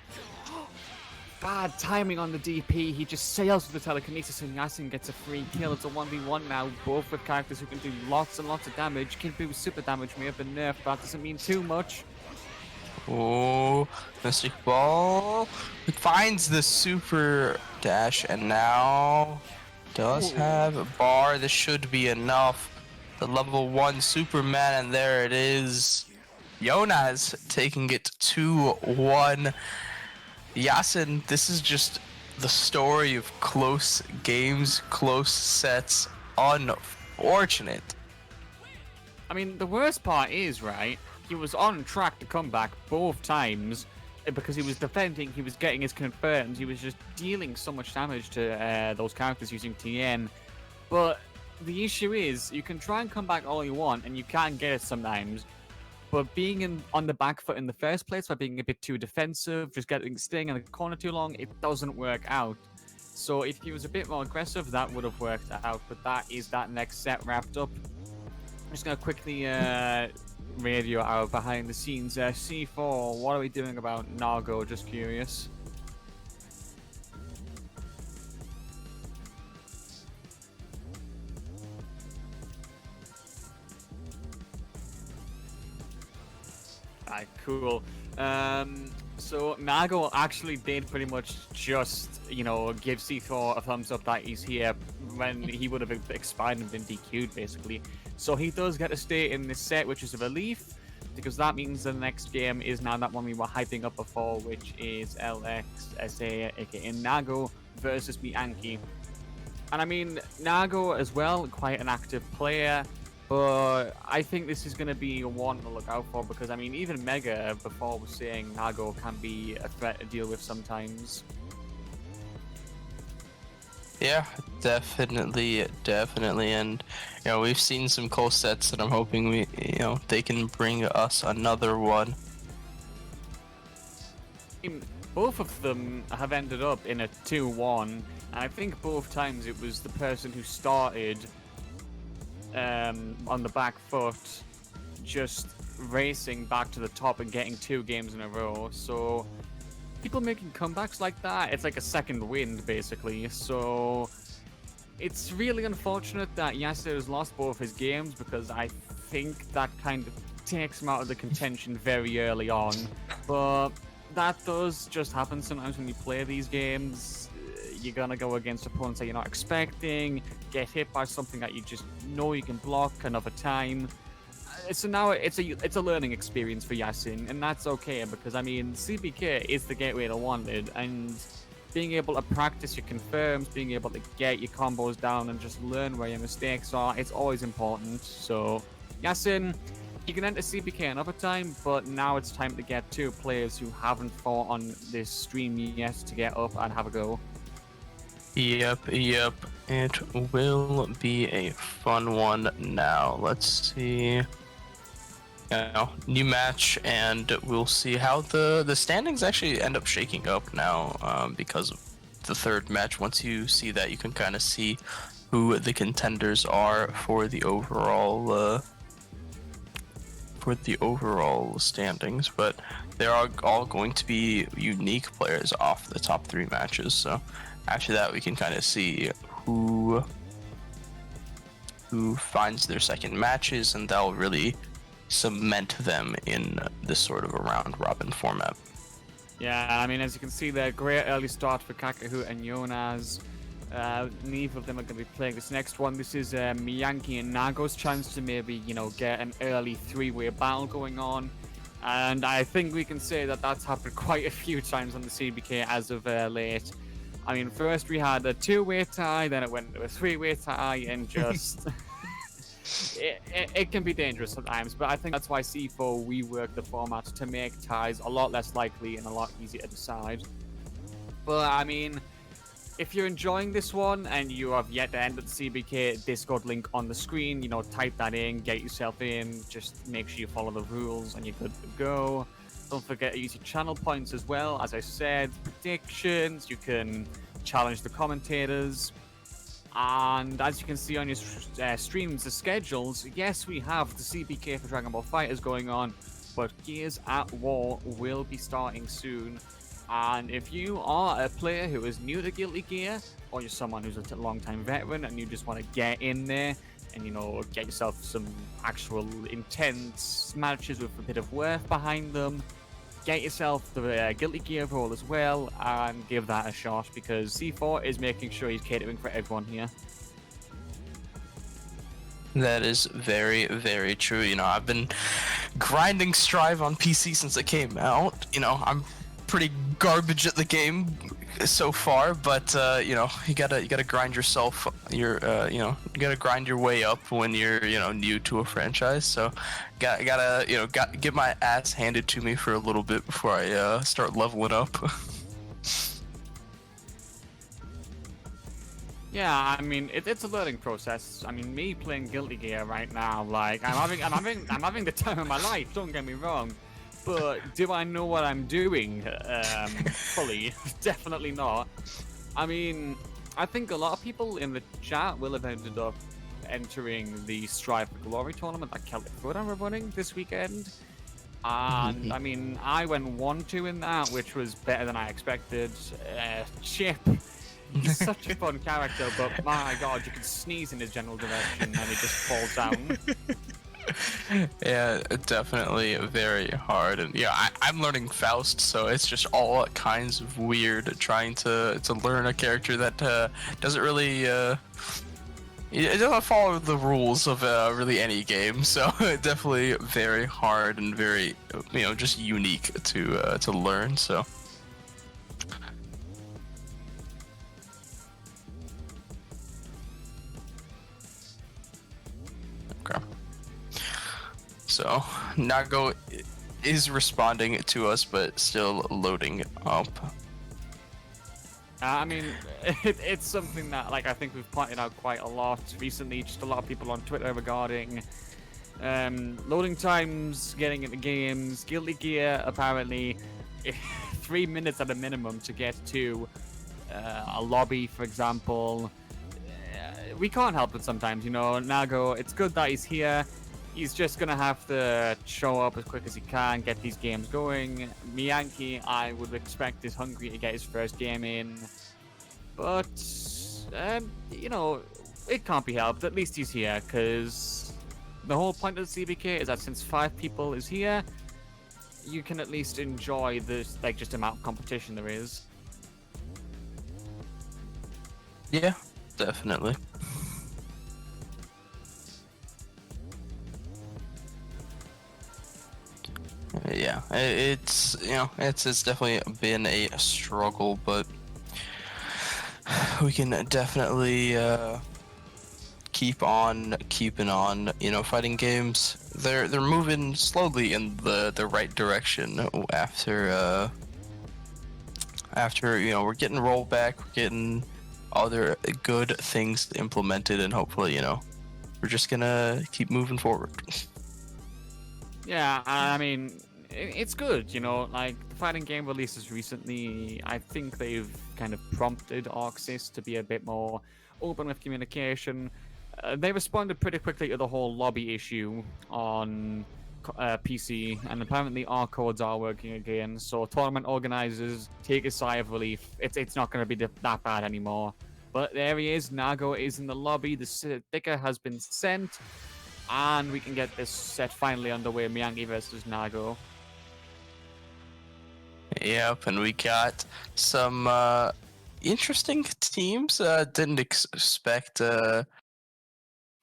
Bad timing on the DP. He just sails with the telekinesis, and Yasin gets a free kill. It's a 1v1 now, both with characters who can do lots and lots of damage. Kinbu's super damage may have been nerfed, but that doesn't mean too much. Oh, Mystic Ball. It finds the super dash, and now does have a bar. This should be enough. The level 1 Superman, and there it is. Yonaz taking it 2-1. Yasin, this is just the story of close games, close sets. Unfortunate. I mean, the worst part is, right, he was on track to come back both times because he was defending, he was getting his confirms, he was just dealing so much damage to those characters using TN. But the issue is, you can try and come back all you want, and you can get it sometimes. But being on the back foot in the first place by being a bit too defensive, just staying in the corner too long, it doesn't work out. So if he was a bit more aggressive, that would have worked out. But that is that next set wrapped up. I'm just going to quickly radio our behind the scenes. C4, what are we doing about Nago? Just curious. Alright, cool. So Nago actually did pretty much just, you know, give C4 a thumbs up that he's here when he would have expired and been DQ'd, basically. So he does get to stay in this set, which is a relief, because that means the next game is now that one we were hyping up before, which is LXSA, aka Nago, versus Bianchi. And I mean, Nago as well, quite an active player, but I think this is going to be one to look out for, because I mean, even Mega before was saying Nago can be a threat to deal with sometimes. Yeah, definitely, and you know, we've seen some close sets, and I'm hoping they can bring us another one. Both of them have ended up in a 2-1, and I think both times it was the person who started on the back foot just racing back to the top and getting 2 games in a row. So people making comebacks like that, it's like a second wind, basically. So it's really unfortunate that Yasuo has lost both his games, because I think that kind of takes him out of the contention very early on. But that does just happen sometimes when you play these games. You're gonna go against opponents that you're not expecting, get hit by something that you just know you can block another time. So now it's a learning experience for Yasin, and that's okay, because I mean, CBK is the gateway to Wanted, and being able to practice your confirms, being able to get your combos down and just learn where your mistakes are, it's always important. So Yasin, You can enter CBK another time, but now it's time to get 2 players who haven't fought on this stream yet to get up and have a go. Yep. It will be a fun one now. Let's see. New match, and we'll see how the standings actually end up shaking up now, because of the 3rd match. Once you see that, you can kind of see who the contenders are for the overall standings, but there are all going to be unique players off the top 3 matches. So after that, we can kind of see who finds their second matches, and that'll really cement them in this sort of a round-robin format. Yeah, I mean, as you can see there, great early start for Kakahoot and Jonas. Neither of them are going to be playing this next one. This is Miyanki and Nago's chance to maybe, get an early 3-way battle going on. And I think we can say that that's happened quite a few times on the CBK as of late. I mean, first we had a 2-way tie, then it went to a 3-way tie, and just... It can be dangerous sometimes, but I think that's why C4 reworked the format to make ties a lot less likely and a lot easier to decide. But I mean, if you're enjoying this one and you have yet to enter the CBK Discord link on the screen, type that in, get yourself in, just make sure you follow the rules and you're good to go. Don't forget to use your channel points as well. As I said, predictions, you can challenge the commentators. And as you can see on your streams, the schedules, yes, we have the CBK for Dragon Ball FighterZ going on, but Gears at War will be starting soon. And if you are a player who is new to Guilty Gear, or you're someone who's a long-time veteran and you just want to get in there and, get yourself some actual intense matches with a bit of worth behind them, get yourself the Guilty Gear role as well and give that a shot, because C4 is making sure he's catering for everyone here. That is very, very true. I've been grinding Strive on PC since it came out. I'm pretty garbage at the game so far, but you gotta grind yourself. You gotta grind your way up when you're new to a franchise. So gotta get my ass handed to me for a little bit before I start leveling up. Yeah, I mean it's a learning process. I mean, me playing Guilty Gear right now, like I'm having the time of my life. Don't get me wrong. But do I know what I'm doing fully? Definitely not. I mean, I think a lot of people in the chat will have ended up entering the Strive for Glory tournament that Celtic Foot are running this weekend. And I mean, I went 1-2 in that, which was better than I expected. Chip, he's such a fun character, but my god, you can sneeze in his general direction and he just falls down. Yeah, definitely very hard, and I'm learning Faust, so it's just all kinds of weird trying to learn a character that doesn't really it doesn't follow the rules of really any game, so definitely very hard and very just unique to learn. So okay. So Nago is responding to us, but still loading up. I mean, it's something that, I think we've pointed out quite a lot recently. Just a lot of people on Twitter regarding loading times, getting into games. Guilty Gear, apparently, 3 minutes at a minimum to get to a lobby, for example. We can't help it sometimes, Nago, it's good that he's here. He's just going to have to show up as quick as he can, get these games going. Miyanki, I would expect, is hungry to get his first game in. But, it can't be helped. At least he's here, because the whole point of the CBK is that since 5 people is here, you can at least enjoy this, just amount of competition there is. Yeah, definitely. Yeah, it's definitely been a struggle, but we can definitely keep on keeping on. You know, fighting games, they're moving slowly in the right direction after you know, we're getting rollback, we're getting other good things implemented, and hopefully, you know, we're just gonna keep moving forward. Yeah, I mean, it's good, you know, like the fighting game releases recently, I think they've kind of prompted Arxis to be a bit more open with communication. They responded pretty quickly to the whole lobby issue on PC, and apparently our codes are working again, so tournament organizers take a sigh of relief. It's not going to be that bad anymore. But there he is, Nago is in the lobby, the sticker has been sent, and we can get this set finally underway, Miyangi versus Nago. Yep, and we got some interesting teams. Didn't expect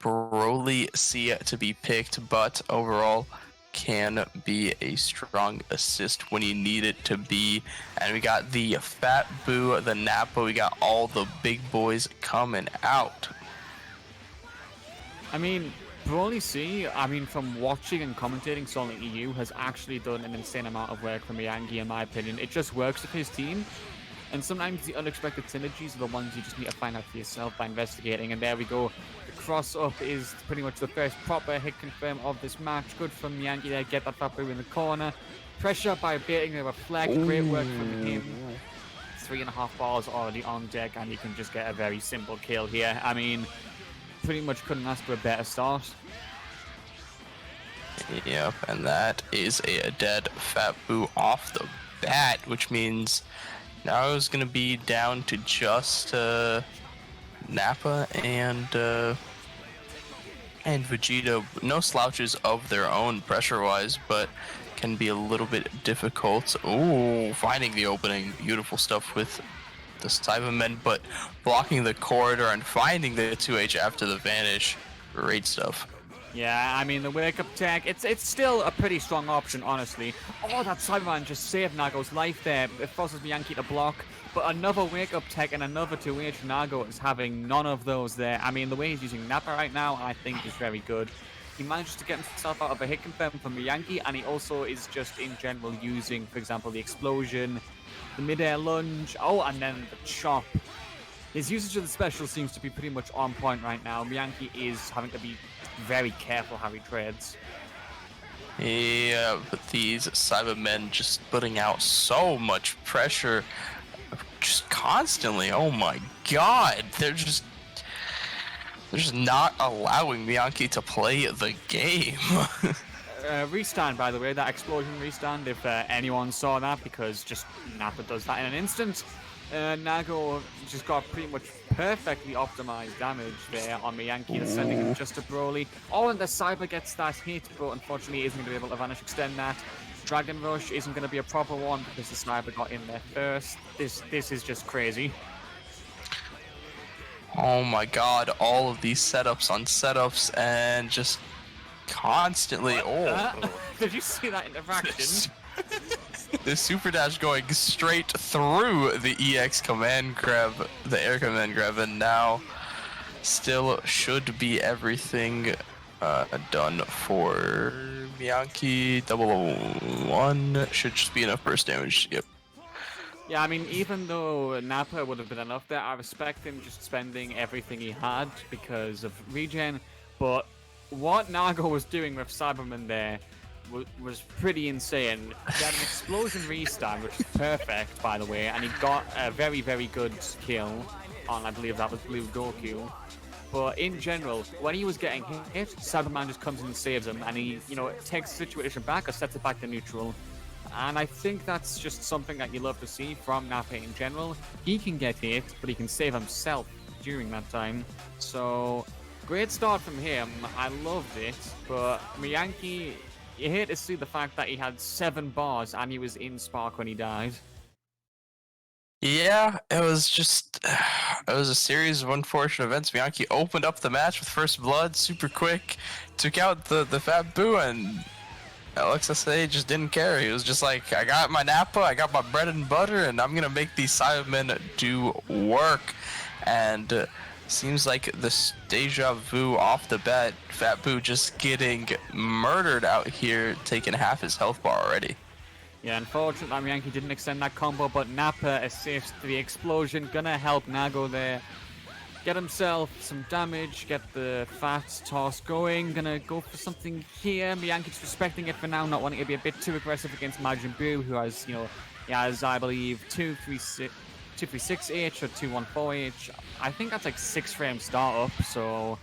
Broly C to be picked, but overall can be a strong assist when you need it to be. And we got the Fat Boo, the Nappa, we got all the big boys coming out. I mean, Broly C, I mean, from watching and commentating Sonic EU, has actually done an insane amount of work for Miyangi, in my opinion. It just works with his team, and sometimes the unexpected synergies are the ones you just need to find out for yourself by investigating, and there we go. The cross-up is pretty much the first proper hit confirm of this match. Good from Miyangi there, get that Fat Boo in the corner. Pressure by baiting the reflect, great work from him. 3.5 bars already on deck, and you can just get a very simple kill here. I mean, pretty much couldn't ask for a better start. Yep, and that is a dead Fat Boo off the bat, which means now it's gonna be down to just Nappa and Vegeta. No slouches of their own pressure-wise, but can be a little bit difficult. Ooh, finding the opening, beautiful stuff with the Cybermen, but blocking the corridor and finding the 2H after the vanish. Great stuff. Yeah, I mean, the wake-up tech, it's still a pretty strong option, honestly. Oh, that Cyberman just saved Nago's life there. It forces Miyangi to block, but another wake-up tech and another 2H. Nago is having none of those there. I mean, the way he's using Nappa right now, I think is very good. He manages to get himself out of a hit confirm from Miyangi, and he also is just, in general, using, for example, the explosion, the mid-air lunge, oh, and then the chop. His usage of the special seems to be pretty much on point right now. Miyangi is having to be very careful how he trades. Yeah, but these Cybermen just putting out so much pressure just constantly. Oh my god, they're just not allowing Miyangi to play the game. Restand, by the way, that explosion restand, if anyone saw that, because just Nappa does that in an instant. Nago just got pretty much perfectly optimized damage there on Miyangi, sending him just to Broly. Oh, and the Cyber gets that hit, but unfortunately isn't going to be able to vanish extend that. Dragon Rush isn't going to be a proper one because the Cyber got in there first. This is just crazy. Oh my god, all of these setups on setups and just constantly. Did you see that interaction? The super dash going straight through the EX command grab, the air command grab, and now still should be everything done for Miyangi. 001 should just be enough burst damage. Yep. Yeah, I mean, even though Nappa would have been enough there, I respect him just spending everything he had because of regen, but what Nago was doing with Cyberman there was pretty insane. He had an explosion restand, which is perfect, by the way, and he got a very, very good kill on, I believe that was Blue Goku. But in general, when he was getting hit, Cyberman just comes in and saves him, and he, you know, takes the situation back or sets it back to neutral. And I think that's just something that you love to see from Nappa in general. He can get hit, but he can save himself during that time. So, great start from him. I loved it, but Miyangi, you hate to see the fact that he had 7 bars and he was in Spark when he died. Yeah, it was just, it was a series of unfortunate events. Miyangi opened up the match with first blood super quick, took out the Fat Boo, and LXSA just didn't care. He was just like, I got my Nappa, I got my bread and butter, and I'm gonna make these Cybermen do work. And Seems like this deja vu off the bat. Fat Boo just getting murdered out here, taking half his health bar already. Yeah, unfortunately, Yankee didn't extend that combo, but Nappa assists the explosion. Gonna help Nago there. Get himself some damage, get the fat toss going. Gonna go for something here. Miyanki's respecting it for now, not wanting to be a bit too aggressive against Majin Buu, who has, he has, I believe, 236H or 214H. I think that's like 6 frame startup, so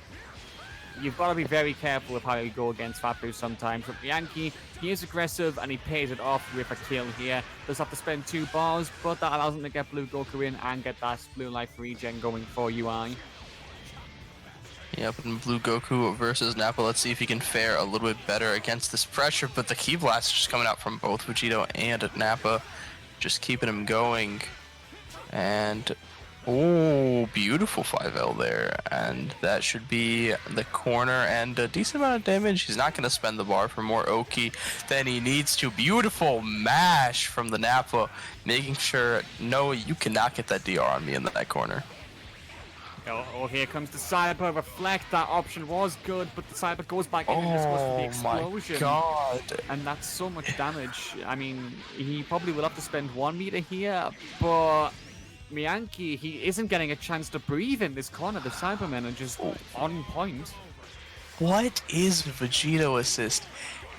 you've got to be very careful with how you go against Fat Boo sometimes. But Yankee, he is aggressive and he pays it off with a kill here. Does have to spend 2 bars, but that allows him to get Blue Goku in and get that Blue Life regen going for UI. Yep, and Blue Goku versus Nappa. Let's see if he can fare a little bit better against this pressure. But the Ki Blast just coming out from both Vegito and Nappa, just keeping him going. And oh, beautiful 5L there, and that should be the corner and a decent amount of damage. He's not going to spend the bar for more Oki than he needs to. Beautiful mash from the Nappa, making sure, no, you cannot get that DR on me in that corner. Oh, here comes the Cyber Reflect. That option was good, but the Cyber goes back in and just goes for the explosion. My God. And that's so much damage. I mean, he probably will have to spend 1 meter here, but Miyanki, he isn't getting a chance to breathe in this corner. The Cybermen are just on point. What is Vegito assist?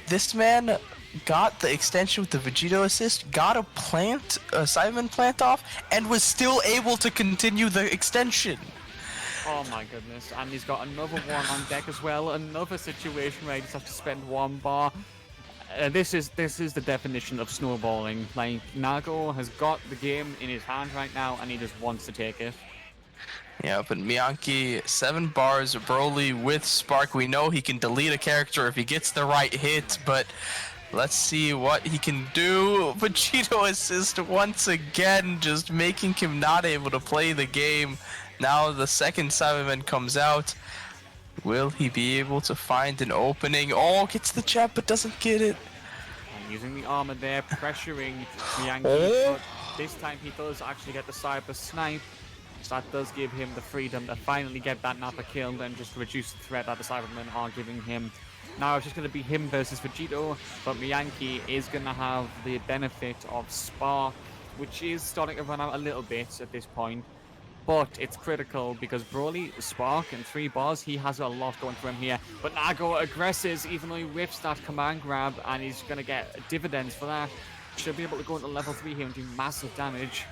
This man got the extension with the Vegito assist, got a Cyberman plant off, and was still able to continue the extension. Oh my goodness, and he's got another one on deck as well. Another situation where he just has to spend 1 bar. This is the definition of snowballing. Like, Nago has got the game in his hand right now, and he just wants to take it. Yeah, but Miyanki, 7 bars, Broly with Spark. We know he can delete a character if he gets the right hit, but let's see what he can do. Vegito assist once again, just making him not able to play the game. Now the second Cyberman comes out. Will he be able to find an opening? Oh, gets the jab but doesn't get it. And using the armor there, pressuring Miyanki. But this time he does actually get the Cyber Snipe. So that does give him the freedom to finally get that Nappa killed and just reduce the threat that the Cybermen are giving him. Now it's just going to be him versus Vegito, but Miyanki is going to have the benefit of Spark, which is starting to run out a little bit at this point. But it's critical because Broly, Spark, and 3 bars, he has a lot going for him here. But Nago aggresses, even though he whips that command grab, and he's going to get dividends for that. Should be able to go into level 3 here and do massive damage.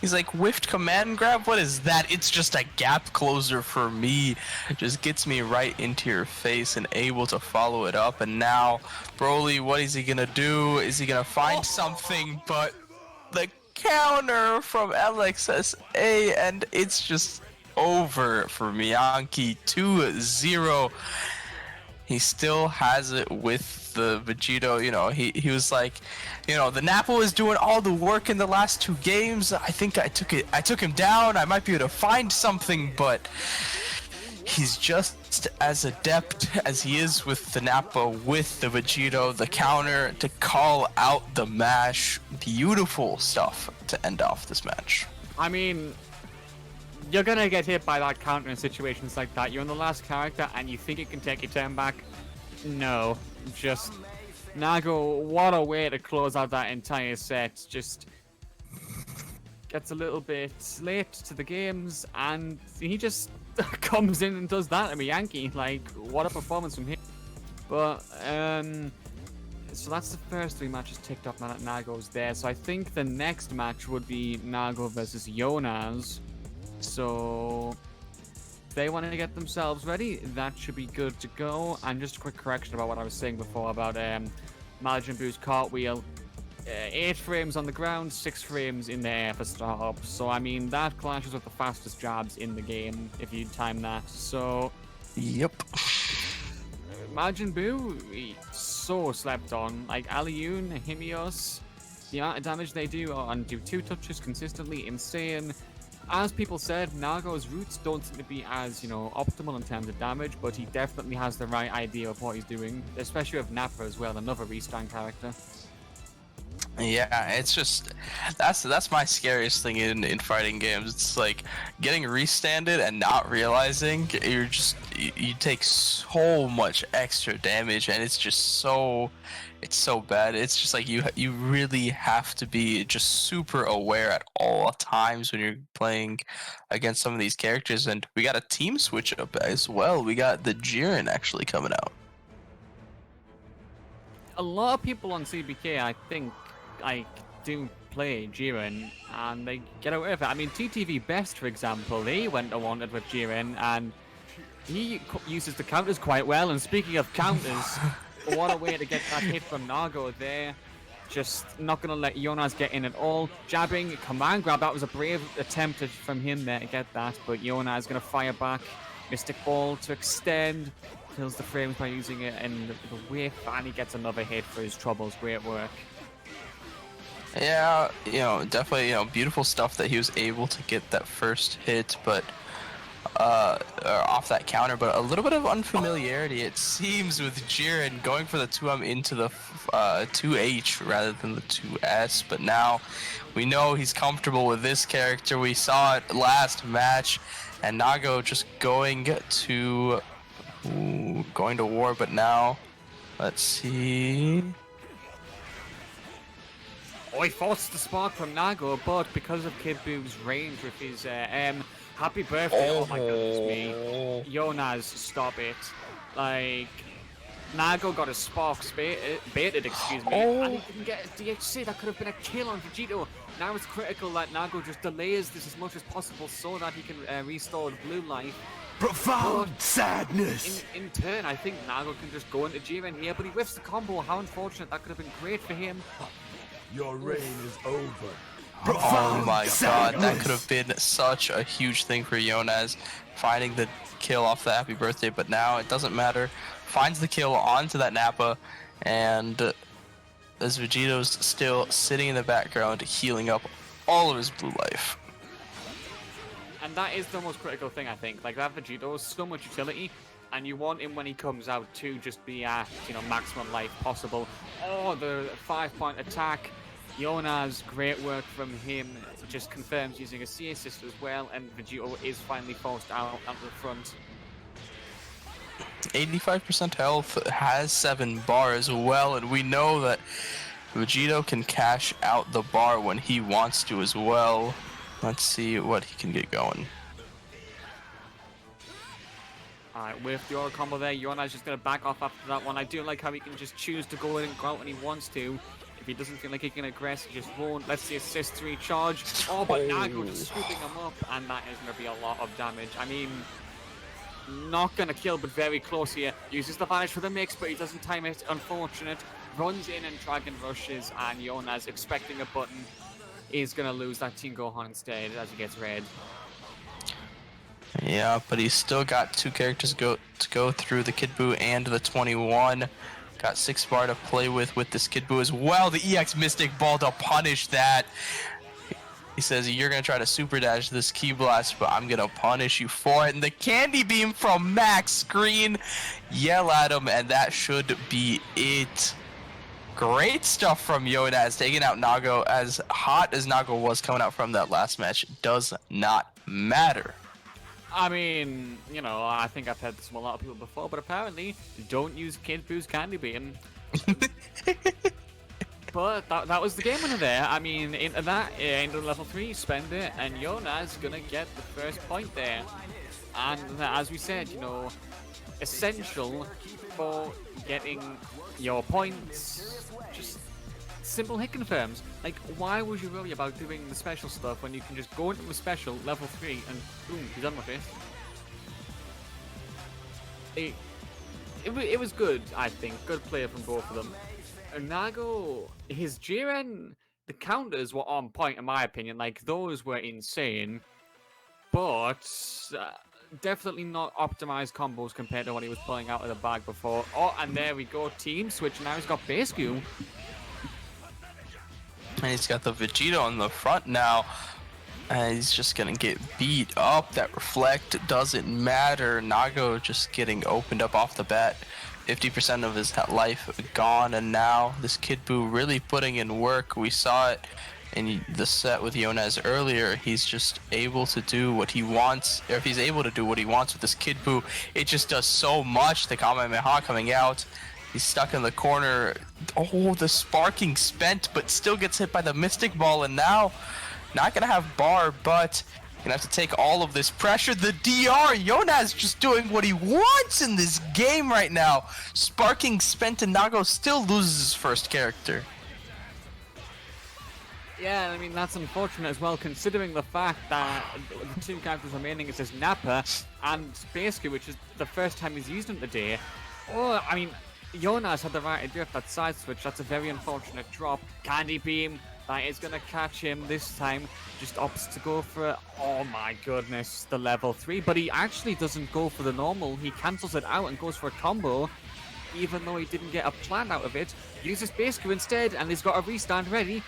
He's like, whiffed command grab? What is that? It's just a gap closer for me. It just gets me right into your face and able to follow it up. And now, Broly, what is he going to do? Is he going to find something? But the counter from LXSA, and it's just over for Miyanki. 2-0. He still has it with the Vegito. He was like, the Nappa was doing all the work in the last 2 games. I think I took him down. I might be able to find something, but he's just as adept as he is with the Nappa, with the Vegito, the counter to call out the mash. Beautiful stuff to end off this match. I mean, you're gonna get hit by that counter in situations like that. You're on the last character and you think you can take your turn back. No, just Nago, what a way to close out that entire set. Just gets a little bit late to the games and he just comes in and does that. I mean, Yankee, like, what a performance from him. But so that's the first 3 matches ticked off now that Nago's there. So I think the next match would be Nago versus Jonas. So if they want to get themselves ready, that should be good to go. And just a quick correction about what I was saying before about Majin Buu's cartwheel. 8 frames on the ground, 6 frames in the air for startup. So I mean, that clashes with the fastest jabs in the game if you time that. So yep. Majin Buu, he's so slept on. Like Aliyun, Himios, the amount of damage they do and do 2 touches consistently, insane. As people said, Nago's roots don't seem to be as, optimal in terms of damage, but he definitely has the right idea of what he's doing, especially with Nappa as well, another restand character. Yeah, it's just that's my scariest thing in fighting games. It's like getting restanded and not realizing you take so much extra damage, and it's so bad. It's just like you really have to be just super aware at all times when you're playing against some of these characters. And we got a team switch up as well. We got the Jiren actually coming out. A lot of people on CBK, I think, like, do play Jiren, and they get away with it. I mean, TTV Best, for example, he went unwanted with Jiren, and he uses the counters quite well. And speaking of counters, what a way to get that hit from Nago there. Just not going to let Jonas get in at all. Jabbing, command grab, that was a brave attempt from him there to get that, but Jonas is going to fire back. Mystic Ball to extend. Kills the frames by using it in the whip, and he gets another hit for his troubles. Great work. Yeah, definitely, beautiful stuff that he was able to get that first hit, but off that counter, but a little bit of unfamiliarity, it seems, with Jiren going for the 2M into the 2H rather than the 2S, but now we know he's comfortable with this character. We saw it last match, and Nago just going to war, but now, let's see. Oh, he forced the spark from Nago, but because of Kid Boo's range with his happy birthday, oh my goodness me. Jonas, stop it. Like, Nago got his sparks baited, excuse me, and he didn't get a DHC. That could have been a kill on Vegito. Now it's critical that Nago just delays this as much as possible so that he can restore the blue life. Profound sadness! In turn, I think Nago can just go into Jiren here, but he whiffs the combo. How unfortunate. That could have been great for him. Your reign is over. Oh my god, that could have been such a huge thing for Jonas, finding the kill off the happy birthday, but now it doesn't matter. Finds the kill onto that Nappa, and as Vegito's still sitting in the background, healing up all of his blue life. And that is the most critical thing, I think. Like, that Vegito is so much utility, and you want him when he comes out to just be at, maximum life possible. Oh, the 5-point attack. Jonas, great work from him. Just confirms using a C assist as well, and Vegito is finally forced out at the front. 85% health, has 7 bar as well, and we know that Vegito can cash out the bar when he wants to as well. Let's see what he can get going. Alright, with the aura combo there, Jonas just going to back off after that one. I do like how he can just choose to go in and go out when he wants to. If he doesn't feel like he can aggress, he just won't. Let's see assist 3 charge. Oh, but Nago just scooping him up, and that is going to be a lot of damage. I mean, not going to kill, but very close here. Uses the vanish for the mix, but he doesn't time it. Unfortunate. Runs in and dragon rushes, and Jonas, expecting a button, is going to lose that Team Gohan instead as he gets red. Yeah, but he's still got 2 characters to go through, the Kid Buu and the 21. Got 6 bar to play with this Kid Buu as well. The EX Mystic Ball to punish that. He says, you're going to try to super dash this Ki Blast, but I'm going to punish you for it. And the Candy Beam from Max Screen. Yell at him, and that should be it. Great stuff from Jonas, taking out Nago. As hot as Nago was coming out from that last match, does not matter. I mean, I think I've heard this from a lot of people before, but apparently, don't use Kid Boo's Candy Beam. But that was the game winner there. I mean, into level 3, spend it, and Jonas gonna get the first point there. And as we said, essential for getting your points, just simple hit confirms. Like, why would you worry about doing the special stuff when you can just go into the special, level 3, and boom, you're done with it? It was good, I think. Good play from both of them. Nago, his Jiren, the counters were on point in my opinion. Like, those were insane. But definitely not optimized combos compared to what he was pulling out of the bag before. Oh, and there we go. Team switch. Now he's got base Q. And he's got the Vegito on the front now. And he's just going to get beat up. That reflect doesn't matter. Nago just getting opened up off the bat. 50% of his life gone, and now this Kid Buu really putting in work. We saw it in the set with Yonaz earlier. He's just able to do what he wants, or if he's able to do what he wants with this Kid Buu, it just does so much. The Kamehameha coming out, he's stuck in the corner. Oh, the sparking spent, but still gets hit by the Mystic Ball, and now not gonna have bar, but gonna have to take all of this pressure. The DR, Yonaz just doing what he wants in this game right now. Sparking spent, and Nago still loses his first character. Yeah, I mean, that's unfortunate as well, considering the fact that the two characters remaining is his Nappa and Spaceku, which is the first time he's used him today. Oh, I mean, Jonas had the right idea of that side switch. That's a very unfortunate drop. Candy Beam, that is going to catch him this time. Just opts to go for, oh my goodness, the level 3. But he actually doesn't go for the normal. He cancels it out and goes for a combo, even though he didn't get a plan out of it. Uses Spaceku instead, and he's got a restand ready.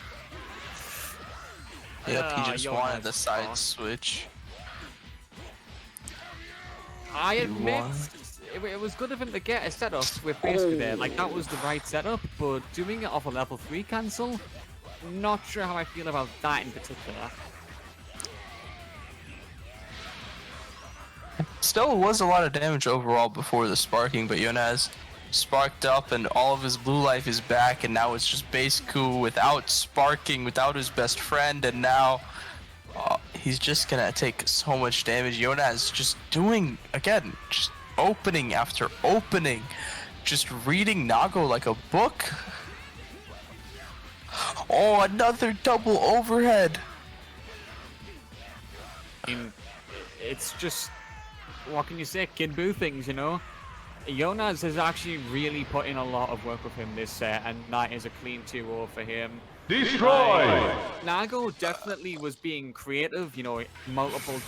Yep, he just wanted the side switch. I admit, it was good of him to get a setup with Spaceku there. Like, that was the right setup, but doing it off a level 3 cancel, not sure how I feel about that in particular. Still was a lot of damage overall before the sparking, but Yonaz sparked up and all of his blue life is back, and now it's just Baseku without sparking, without his best friend, and now he's just gonna take so much damage. Yonaz just doing, again, just opening after opening, just reading Nago like a book. Oh, another double overhead. I mean, it's just, what can you say, Kid Buu things, you know? Jonas has actually really put in a lot of work with him this set, and that is a clean 2-0 for him. Destroy! Nago definitely was being creative, you know, multiple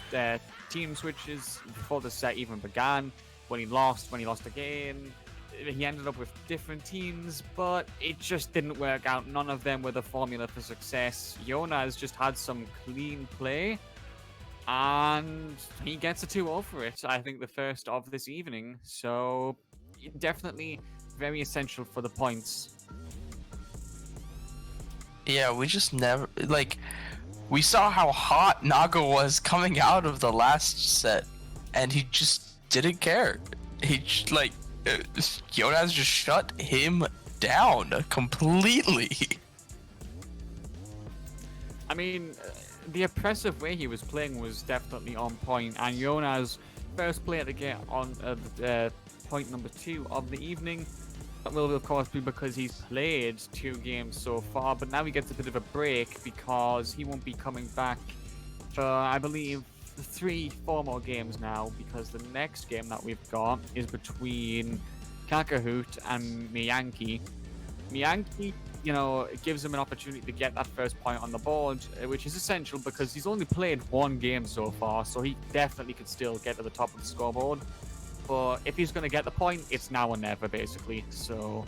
team switches before the set even began. When he lost again, he ended up with different teams, but it just didn't work out. None of them were the formula for success. Jonas just had some clean play, and he gets a 2-0 for it, I think the first of this evening. So definitely very essential for the points. Yeah, we just never, like, we saw how hot Nago was coming out of the last set, and he just didn't care. He like, Jonas just shut him down completely. I mean, the oppressive way he was playing was definitely on point, and Jonas, first player to get on point number 2 of the evening. That will of course be because he's played 2 games so far, but now he gets a bit of a break because he won't be coming back for, I believe, 3-4 more games now, because the next game that we've got is between Kakahoot and Miyanki. Miyanki, you know, it gives him an opportunity to get that first point on the board, which is essential because he's only played 1 game so far, so he definitely could still get to the top of the scoreboard. But if he's going to get the point, it's now or never, basically. So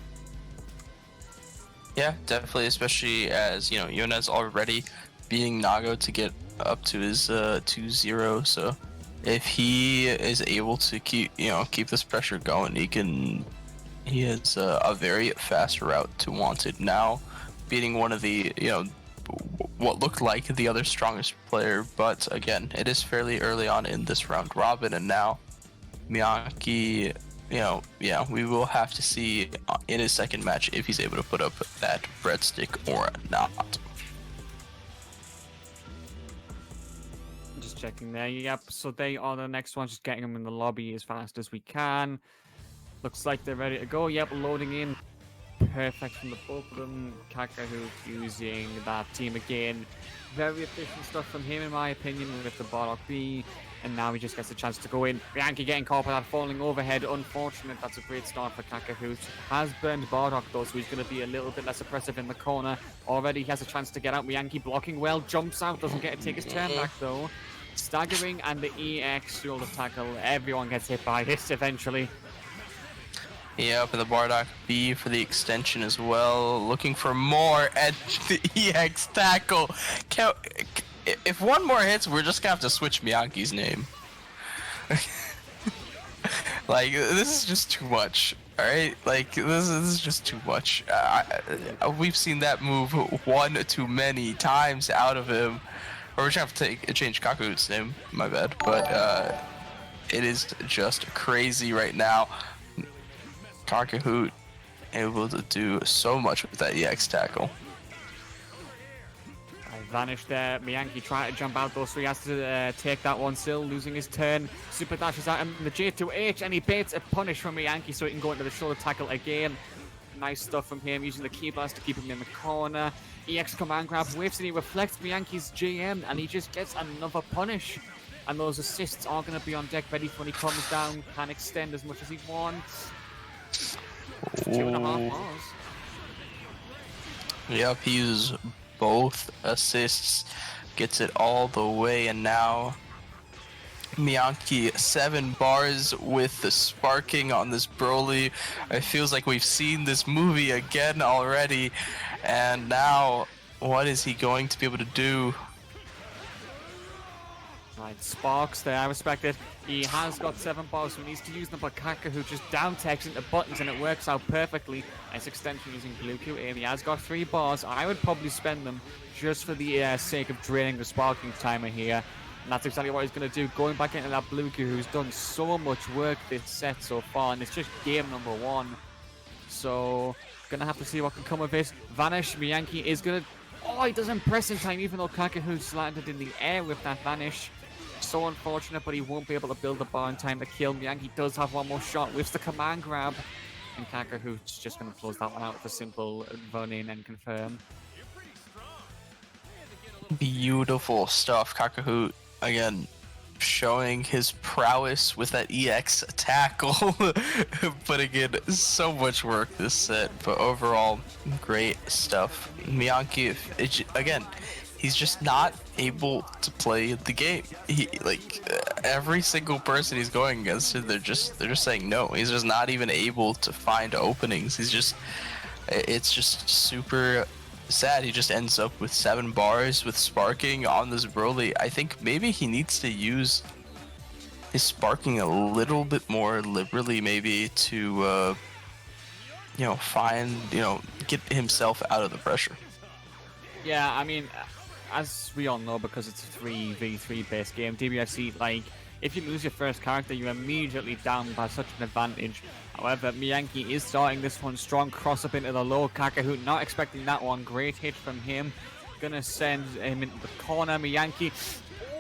yeah, definitely, especially as, you know, Jonas already beating Nago to get up to his 2-0. So if he is able to keep this pressure going, he has a very fast route to wanted now, beating one of the, you know, what looked like the other strongest player. But again, it is fairly early on in this round robin, and now Miyake, you know, yeah, we will have to see in his second match if he's able to put up that breadstick or not. just checking there. Yep, so they are the next ones, just getting them in the lobby as fast as we can. Looks like they're ready to go. Yep, loading in. Perfect from the both of them. Kakahoot using that team again. Very efficient stuff from him, in my opinion, with the Bardock B. And now he just gets a chance to go in. Bianchi getting caught by that falling overhead. Unfortunate. That's a great start for Kakahoot. Has burned Bardock though, so he's going to be a little bit less oppressive in the corner. Already he has a chance to get out. Bianchi blocking well. Jumps out. Doesn't get to take his turn back though. Staggering and the EX shoulder tackle. Everyone gets hit by this eventually. Yep, and the Bardock B for the extension as well. Looking for more at the EX tackle. If one more hits, we're just gonna have to switch Miyanki's name. Like, this is just too much. All right, like this is just too much. We've seen that move one too many times out of him. Or we're gonna have to change Kaku's name. My bad, but it is just crazy right now. Kakahoot able to do so much with that EX tackle. Vanished there. Miyanki trying to jump out though, so he has to take that one still, losing his turn. Super dashes at him, the J2H, and he baits a punish from Miyanki so he can go into the shoulder tackle again. Nice stuff from him, using the key blast to keep him in the corner. EX command grab whiffs and he reflects Miyanki's JM, and he just gets another punish. And those assists are going to be on deck ready for when he comes down, can extend as much as he wants. 2.5 bars. Yep, he uses both assists, gets it all the way, and now Miyanki 7 bars with the sparking on this Broly. It feels like we've seen this movie again already, and now what is he going to be able to do? Right, sparks there, I respect it. He has got 7 bars, so he needs to use them, but Kakahoot just down techs into buttons and it works out perfectly. Nice extension using Blue Q. He has got 3 bars. I would probably spend them just for the sake of draining the sparking timer here. And that's exactly what he's going to do, going back into that Blue Q, who's done so much work this set so far, and it's just game number 1. So, gonna have to see what can come of it. Vanish, Miyanki is gonna... Oh, he doesn't press in time, even though Kakahoot's landed in the air with that Vanish. So unfortunate, but he won't be able to build a bar in time to kill. Miyanki does have one more shot with the command grab. And Kakahoot's just going to close that one out with a simple run in and confirm. Beautiful stuff. Kakahoot, again, showing his prowess with that EX tackle. Putting in so much work this set, but overall, great stuff. Miyanki, again, he's just not able to play the game. He every single person he's going against, they're just saying no. He's just not even able to find openings. It's just super sad. He just ends up with 7 bars with sparking on this Broly. I think maybe he needs to use his sparking a little bit more liberally, maybe to get himself out of the pressure. Yeah, I mean, as we all know, because it's a 3v3 based game, DBFZ, like, if you lose your first character, you're immediately down by such an advantage. However, Miyanki is starting this one strong, cross up into the low. Kakahoot not expecting that one. Great hit from him. Gonna send him into the corner. Miyanki,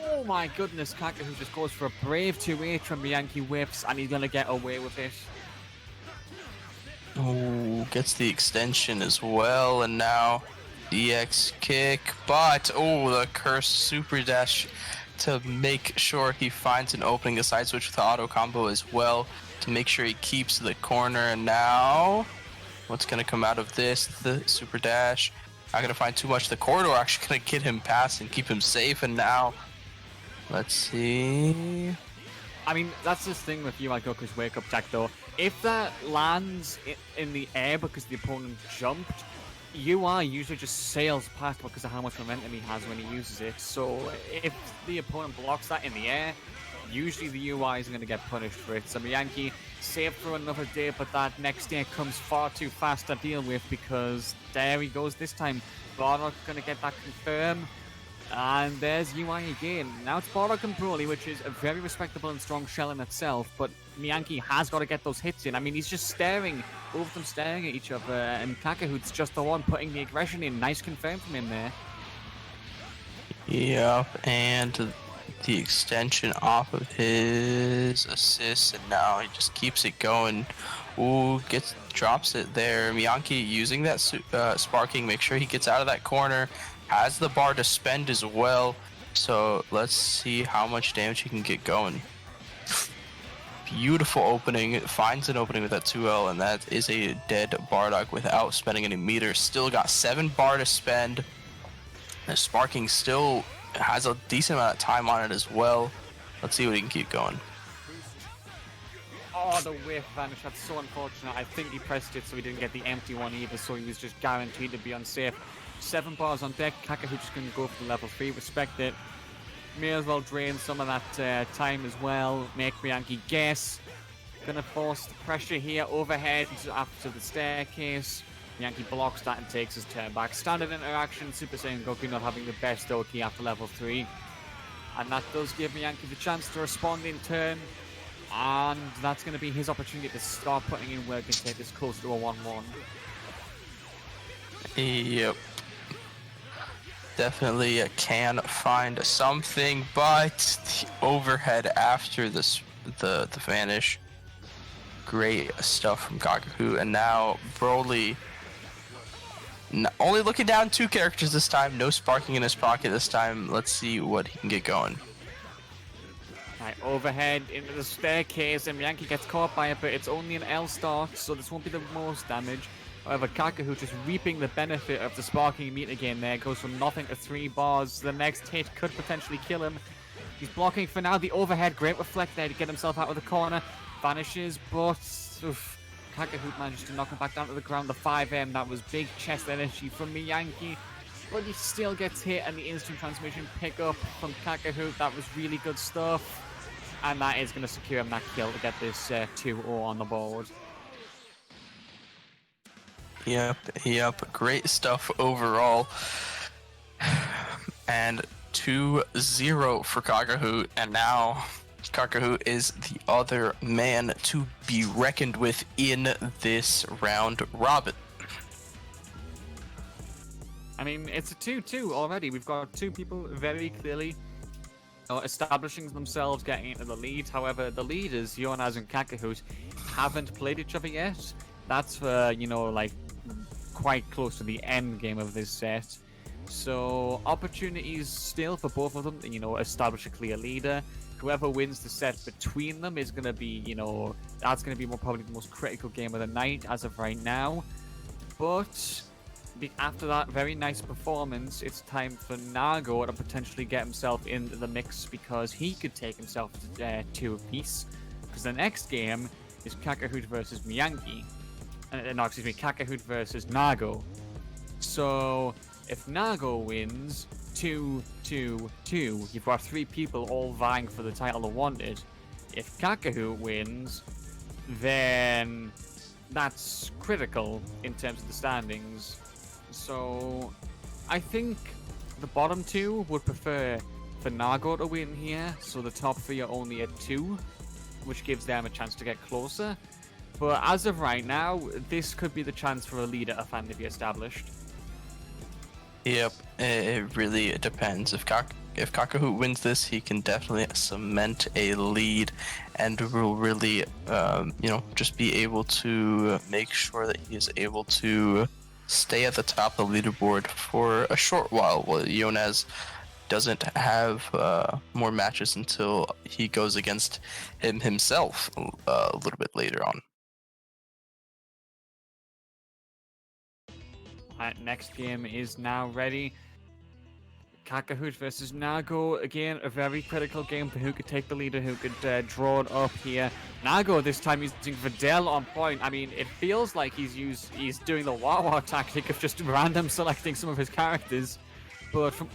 oh my goodness, Kakahoot just goes for a brave 2-8 from Miyanki whips, and he's gonna get away with it. Oh, gets the extension as well, and now EX kick, but the cursed super dash to make sure he finds an opening. The side switch with the auto combo as well to make sure he keeps the corner. And now, what's gonna come out of this? The super dash. Not gonna find too much. The corridor actually gonna get him past and keep him safe. And now, let's see. I mean, that's the thing with UI Goku's wake up tech though. If that lands in the air because the opponent jumped, UI usually just sails past because of how much momentum he has when he uses it. So if the opponent blocks that in the air, usually the UI isn't going to get punished for it. So Miyanki saved for another day, but that next day comes far too fast to deal with because there he goes this time. Bardock going to get that confirmed. And there's UI again. Now it's Bardock and Broly, which is a very respectable and strong shell in itself, but Miyanki has got to get those hits in. I mean, he's just staring, both of them staring at each other, and Kakahoot's just the one putting the aggression in. Nice confirm from him there. Yep, and the extension off of his assist, and now he just keeps it going. Ooh, drops it there. Miyanki using that sparking, make sure he gets out of that corner. Has the bar to spend as well, so let's see how much damage he can get going. Beautiful opening, finds an opening with that 2L, and that is a dead Bardock without spending any meters. Still got 7 bar to spend. The sparking still has a decent amount of time on it as well. Let's see what he can keep going. Oh, the whiff vanish, that's so unfortunate. I think he pressed it so he didn't get the empty one either, so he was just guaranteed to be unsafe. 7 bars on deck. Kakahoot just going to go for the level 3. Respect it. May as well drain some of that time as well. Make Miyanki guess. Gonna force the pressure here overhead after the staircase. Yankee blocks that and takes his turn back. Standard interaction, Super Saiyan Goku not having the best Oki after level 3. And that does give Yankee the chance to respond in turn. And that's going to be his opportunity to start putting in work and take this close to a 1-1. Yep. Definitely can find something, but the overhead after this, the vanish. Great stuff from Kakahu, and now Broly only looking down 2 characters this time, no sparking in his pocket this time. Let's see what he can get going. Right, overhead into the staircase, and Yankee gets caught by it, but it's only an L start, so this won't be the most damage. However, Kakahu just reaping the benefit of the sparking meter gain there, goes from nothing to 3 bars. The next hit could potentially kill him. He's blocking for now. The overhead, great reflect there to get himself out of the corner. Vanishes, but Kakahu manages to knock him back down to the ground. The 5M, that was big chest energy from Yankee, but he still gets hit, and the instant transmission pickup from Kakahu, that was really good stuff. And that is going to secure him that kill to get this 2-0 on the board. Yep, great stuff overall. And 2-0 for Kakahu, and now Kakahu is the other man to be reckoned with in this round robin. I mean, it's a 2-2 already. We've got 2 people very clearly establishing themselves, getting into the lead. However, the leaders, Yonaz and Kakahu, haven't played each other yet. That's for, like, quite close to the end game of this set. So, opportunities still for both of them to, establish a clear leader. Whoever wins the set between them is going to be, that's going to be probably the most critical game of the night as of right now. But after that very nice performance, it's time for Nago to potentially get himself into the mix, because he could take himself to 2 apiece. Because the next game is Kakahu versus Miyanki. Kakahu versus Nago. So, if Nago wins 2-2-2, you've got 3 people all vying for the title of Wanted. If Kakahu wins, then that's critical in terms of the standings. So, I think the bottom 2 would prefer for Nago to win here, so the top 3 are only at 2, which gives them a chance to get closer. But as of right now, this could be the chance for a leader to finally be established. Yep, it really depends. If Kakahu wins this, he can definitely cement a lead, and will really, just be able to make sure that he is able to stay at the top of the leaderboard for a short while. While Yonaz doesn't have more matches until he goes against himself a little bit later on. Next game is now ready. Kakahu versus Nago. Again, a very critical game for who could take the leader, who could draw it up here. Nago this time using Videl on point. I mean, it feels like he's doing the Wawa tactic of just random selecting some of his characters. But from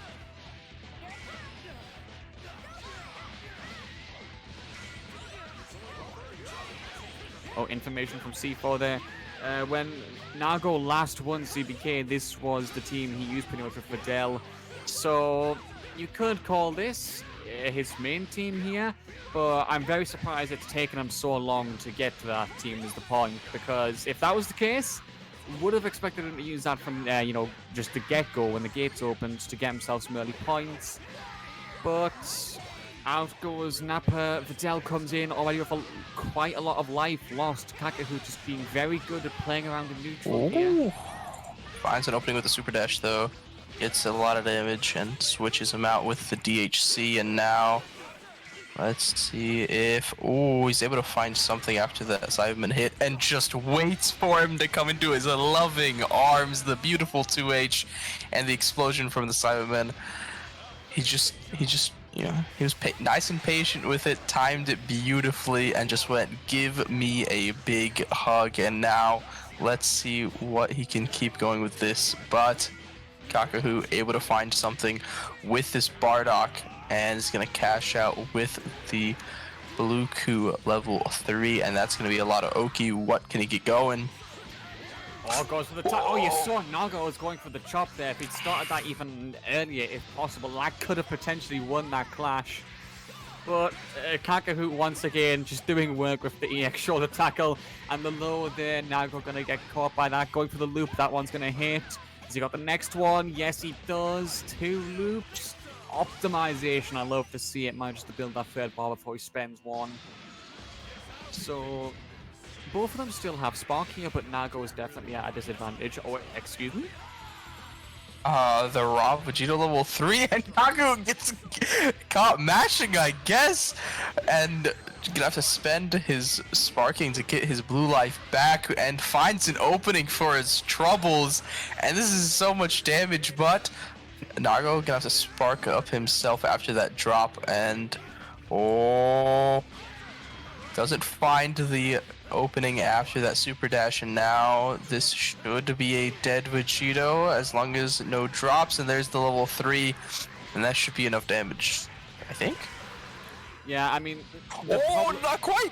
information from C4 there. When Nago last won CBK, this was the team he used pretty much with Videl. So you could call this his main team here, but I'm very surprised it's taken him so long to get to that team is the point, because if that was the case, would have expected him to use that from, just the get-go when the gates opened to get himself some early points. But out goes Nappa. Videl comes in already with quite a lot of life lost. Kakahu just being very good at playing around in neutral here. Finds an opening with the super dash though. Gets a lot of damage and switches him out with the DHC, and now let's see if he's able to find something after that Cyberman hit, and just waits for him to come into his loving arms. The beautiful 2H and the explosion from the Cyberman. He was nice and patient with it, timed it beautifully, and just went, give me a big hug. And now let's see what he can keep going with this. But Kakahu able to find something with this Bardock, and is going to cash out with the Bluku level 3, and that's going to be a lot of Oki. What can he get going? Oh, goes for the top. Oh, you saw Nago was going for the chop there. If he'd started that even earlier, if possible, that could have potentially won that clash. But Kakahoot once again just doing work with the EX shoulder tackle and the low there. Nago gonna get caught by that. Going for the loop. That one's gonna hit. Has he got the next one? Yes, he does. 2 loops. Optimization. I love to see it. Manages to build that third bar before he spends one. So both of them still have Spark here, but Nago is definitely at a disadvantage. Oh, excuse me? The Raw Vegeta level 3, and Nago gets caught mashing, I guess, and gonna have to spend his sparking to get his blue life back, and finds an opening for his troubles, and this is so much damage, but Nago gonna have to spark up himself after that drop, and doesn't find the opening after that super dash, and now this should be a dead Vegito as long as no drops, and there's the level 3, and that should be enough damage, I think. Yeah, I mean, not quite.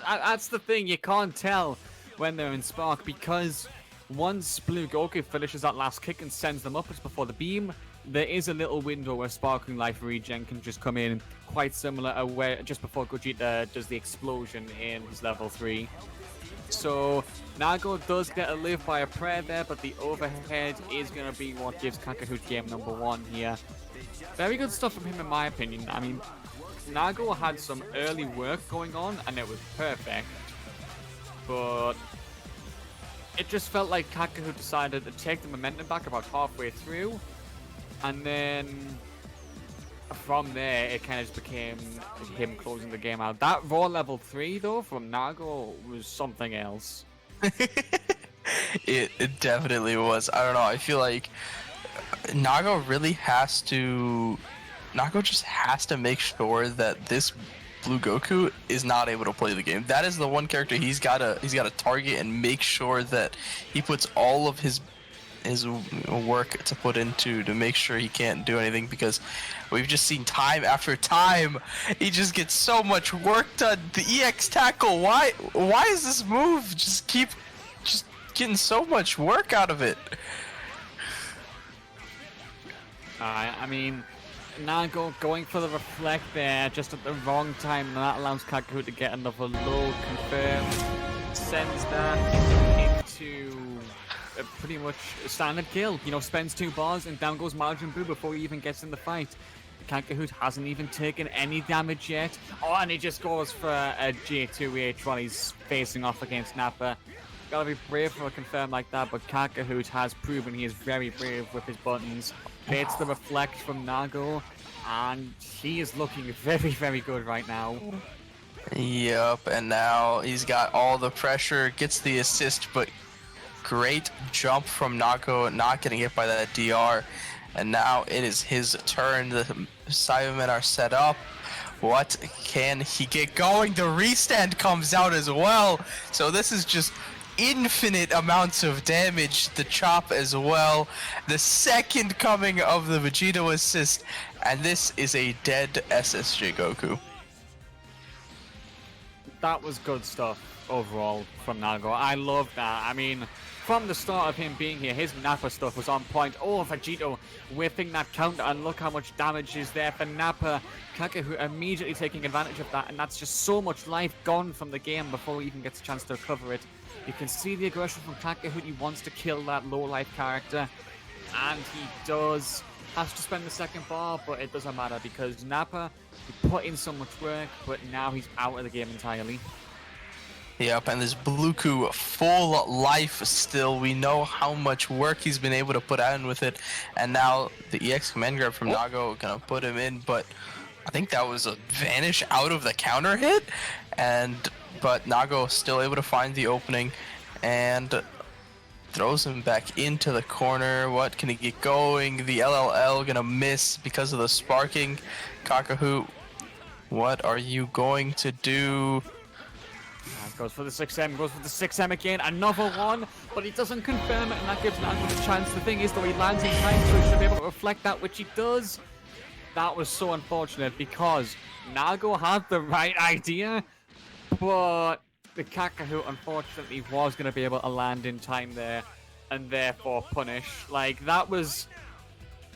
that's the thing, you can't tell when they're in Spark, because once Blue Goku finishes that last kick and sends them upwards before the beam, there is a little window where Sparkling Life regen can just come in, quite similar to where just before Gogeta does the explosion in his level 3. So Nago does get a live by a prayer there, but the overhead is going to be what gives Kakahoot game number 1 here. Very good stuff from him in my opinion. I mean, Nago had some early work going on and it was perfect, but it just felt like Kakahoot decided to take the momentum back about halfway through. And then from there, it kind of just became him closing the game out. That raw level 3, though, from Nago was something else. It definitely was. I don't know. I feel like Nago really has to... Nago just has to make sure that this Blue Goku is not able to play the game. That is the one character he's gotta target and make sure that he puts all of his work to put into to make sure he can't do anything, because we've just seen time after time he just gets so much work done. The EX tackle, why is this move just getting so much work out of it? I mean, Nago going for the reflect there just at the wrong time, and that allows Kakahoot to get another low confirmed, sends that into pretty much a standard kill. You know, spends 2 bars and down goes Majin Buu before he even gets in the fight. Kakahoot hasn't even taken any damage yet. Oh, and he just goes for a J2H while he's facing off against Nappa. Gotta be brave for a confirm like that, but Kakahoot has proven he is very brave with his buttons. Baits the reflect from Nago, and he is looking very, very good right now. Yep, and now he's got all the pressure, gets the assist, but great jump from Nago, not getting hit by that DR. And now it is his turn. The Cybermen are set up. What can he get going? The restand comes out as well. So this is just infinite amounts of damage. The chop as well. The second coming of the Vegito assist. And this is a dead SSJ Goku. That was good stuff overall from Nago. I love that. I mean, from the start of him being here, his Nappa stuff was on point. Oh, Vegito whiffing that counter, and look how much damage is there for Nappa. Kakahoot immediately taking advantage of that, and that's just so much life gone from the game before he even gets a chance to recover it. You can see the aggression from Kakahoot. He wants to kill that low life character, and he does. Has to spend the second bar, but it doesn't matter because Nappa, he put in so much work, but now he's out of the game entirely. Yep, and this Bluku full life still. We know how much work he's been able to put in with it, and now the EX command grab from Nago gonna put him in, but I think that was a vanish out of the counter hit, but Nago still able to find the opening and throws him back into the corner. What can he get going? The LLL gonna miss because of the sparking. Kakahoot, what are you going to do? Goes for the 6M, goes for the 6M again, another one, but he doesn't confirm it, and that gives Nago the chance. The thing is, though, he lands in time, so he should be able to reflect that, which he does. that was so unfortunate because Nago had the right idea, but the Kakahoot unfortunately was going to be able to land in time there and therefore punish. Like, it was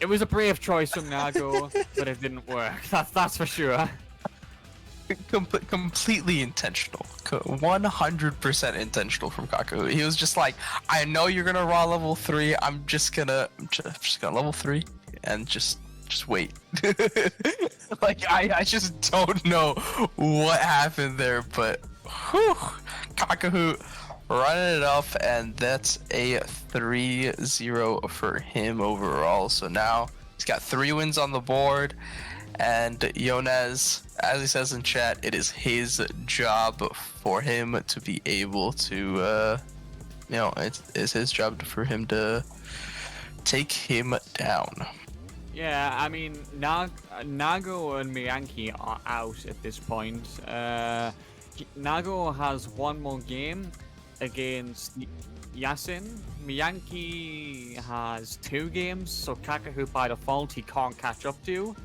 a brave choice from Nago, but it didn't work. That's for sure. Completely intentional. 100% intentional from Kaku. He was just like, I know you're gonna raw level 3. I'm just gonna level 3 and just wait. Like I just don't know what happened there, but whew, Kakahoot running it up, and that's a 3-0 for him overall. So now he's got 3 wins on the board, and Yonaz, as he says in chat, it is his job for him to be able to, it's his job for him to take him down. Yeah, I mean, Nago and Miyanki are out at this point. Nago has one more game against Yasin. Miyanki has 2 games, so Kakahoot by default he can't catch up to.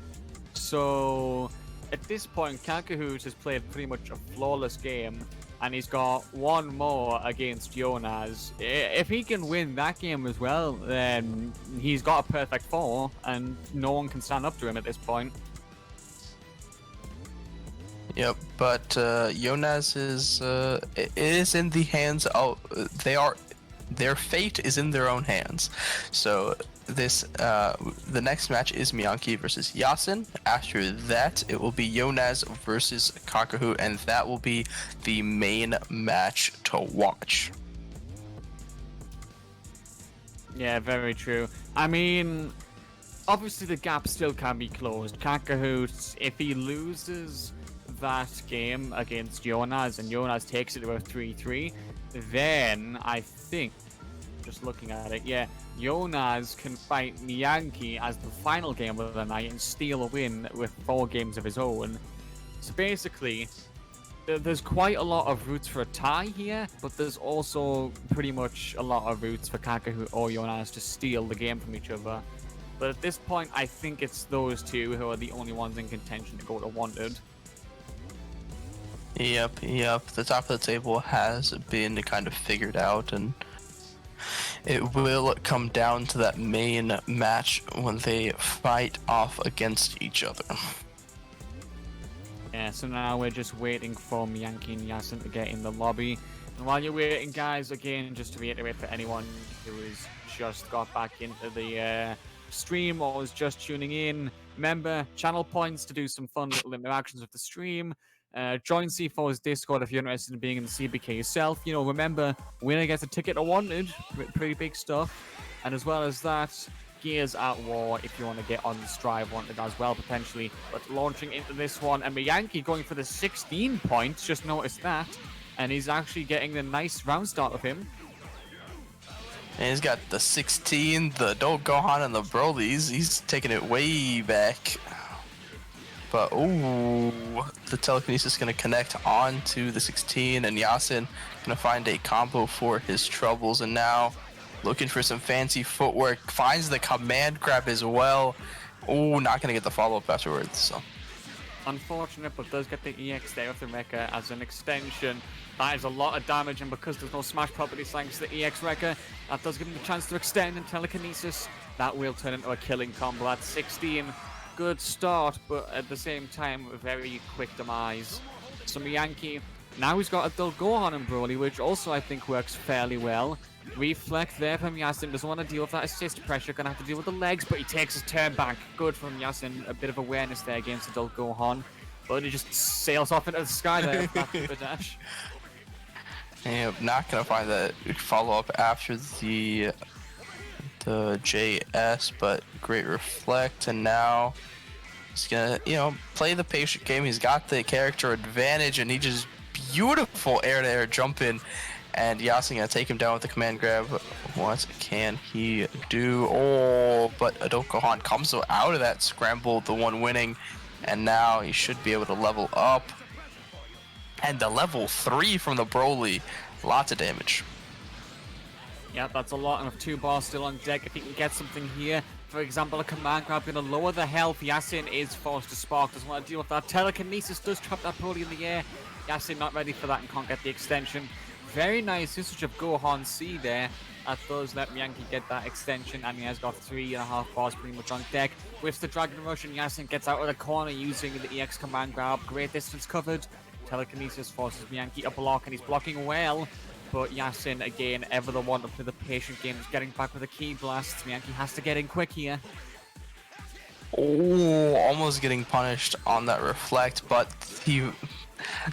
So at this point, Kakahoot has played pretty much a flawless game, and he's got one more against Yonaz. If he can win that game as well, then he's got a perfect 4, and no one can stand up to him at this point. Yep, but Yonaz is in the hands of their fate is in their own hands. So this the next match is Miyanki versus Yasin. After that, it will be Yonaz versus Kakahoot, and that will be the main match to watch. Yeah, very true. I mean, obviously the gap still can be closed. Kakahoot, if he loses that game against Yonaz and Yonaz takes it to a 3-3, then I think, just looking at it, yeah, Yonaz can fight Miyanki as the final game of the night and steal a win with 4 games of his own. So basically, there's quite a lot of routes for a tie here, but there's also pretty much a lot of routes for Kakahoot or Yonaz to steal the game from each other. But at this point, I think it's those two who are the only ones in contention to go to Wanted. Yep. The top of the table has been kind of figured out, and it will come down to that main match when they fight off against each other. Yeah, so now we're just waiting for Miyanki and Yasin to get in the lobby. And while you're waiting, guys, again, just to reiterate for anyone who has just got back into the stream or is just tuning in, remember, channel points to do some fun little interactions with the stream. Join C4's Discord if you're interested in being in the CBK yourself. You know, remember, winner gets a ticket to Wanted. Pretty big stuff. And as well as that, Gears at War if you want to get on the Strive Wanted as well, potentially. But launching into this one, and Miyanki going for the 16 points, just noticed that. And he's actually getting a nice round start of him. And he's got the 16, the Don't Gohan, and the Brolys. He's taking it way back. But, ooh, the telekinesis is going to connect onto the 16, and Yasin going to find a combo for his troubles. And now, looking for some fancy footwork, finds the command grab as well. Ooh, not going to get the follow-up afterwards, so. Unfortunate, but does get the EX there with the Mecha as an extension. That is a lot of damage, and because there's no smash property thanks to the EX Wrecker, that does give him the chance to extend, and telekinesis, that will turn into a killing combo at 16. Good start, but at the same time, a very quick demise. So Miyanki, now he's got a dull Gohan and Broly, which also I think works fairly well. Reflect there from Yasin, doesn't want to deal with that assist pressure, gonna have to deal with the legs, but he takes his turn back. Good from Yasin, a bit of awareness there against the dull Gohan, but he just sails off into the sky there after the dash. Yeah, not gonna find that follow-up after the JS, but great reflect, and now he's gonna, play the patient game. He's got the character advantage, and he just beautiful air-to-air jump in, and Yasin gonna take him down with the command grab. What can he do? Oh, but Adult Gohan comes out of that scramble, the one winning, and now he should be able to level up. And the level 3 from the Broly, lots of damage. Yeah, that's a lot, and with 2 bars still on deck, if he can get something here, For example, a command grab going to lower the health. Yasin is forced to spark, doesn't want to deal with that. Telekinesis does trap that Broly in the air. Yasin not ready for that and can't get the extension. Very nice usage of Gohan C there. That does let Yankee get that extension, and he has got 3.5 bars pretty much on deck. With the Dragon Rush, and Yasin gets out of the corner using the EX command grab. Great distance covered. Telekinesis forces Yankee a block, and he's blocking well. But Yasin, again, ever the one to play the patient game, is getting back with a key blast. Yankee has to get in quick here. Oh, almost getting punished on that reflect, but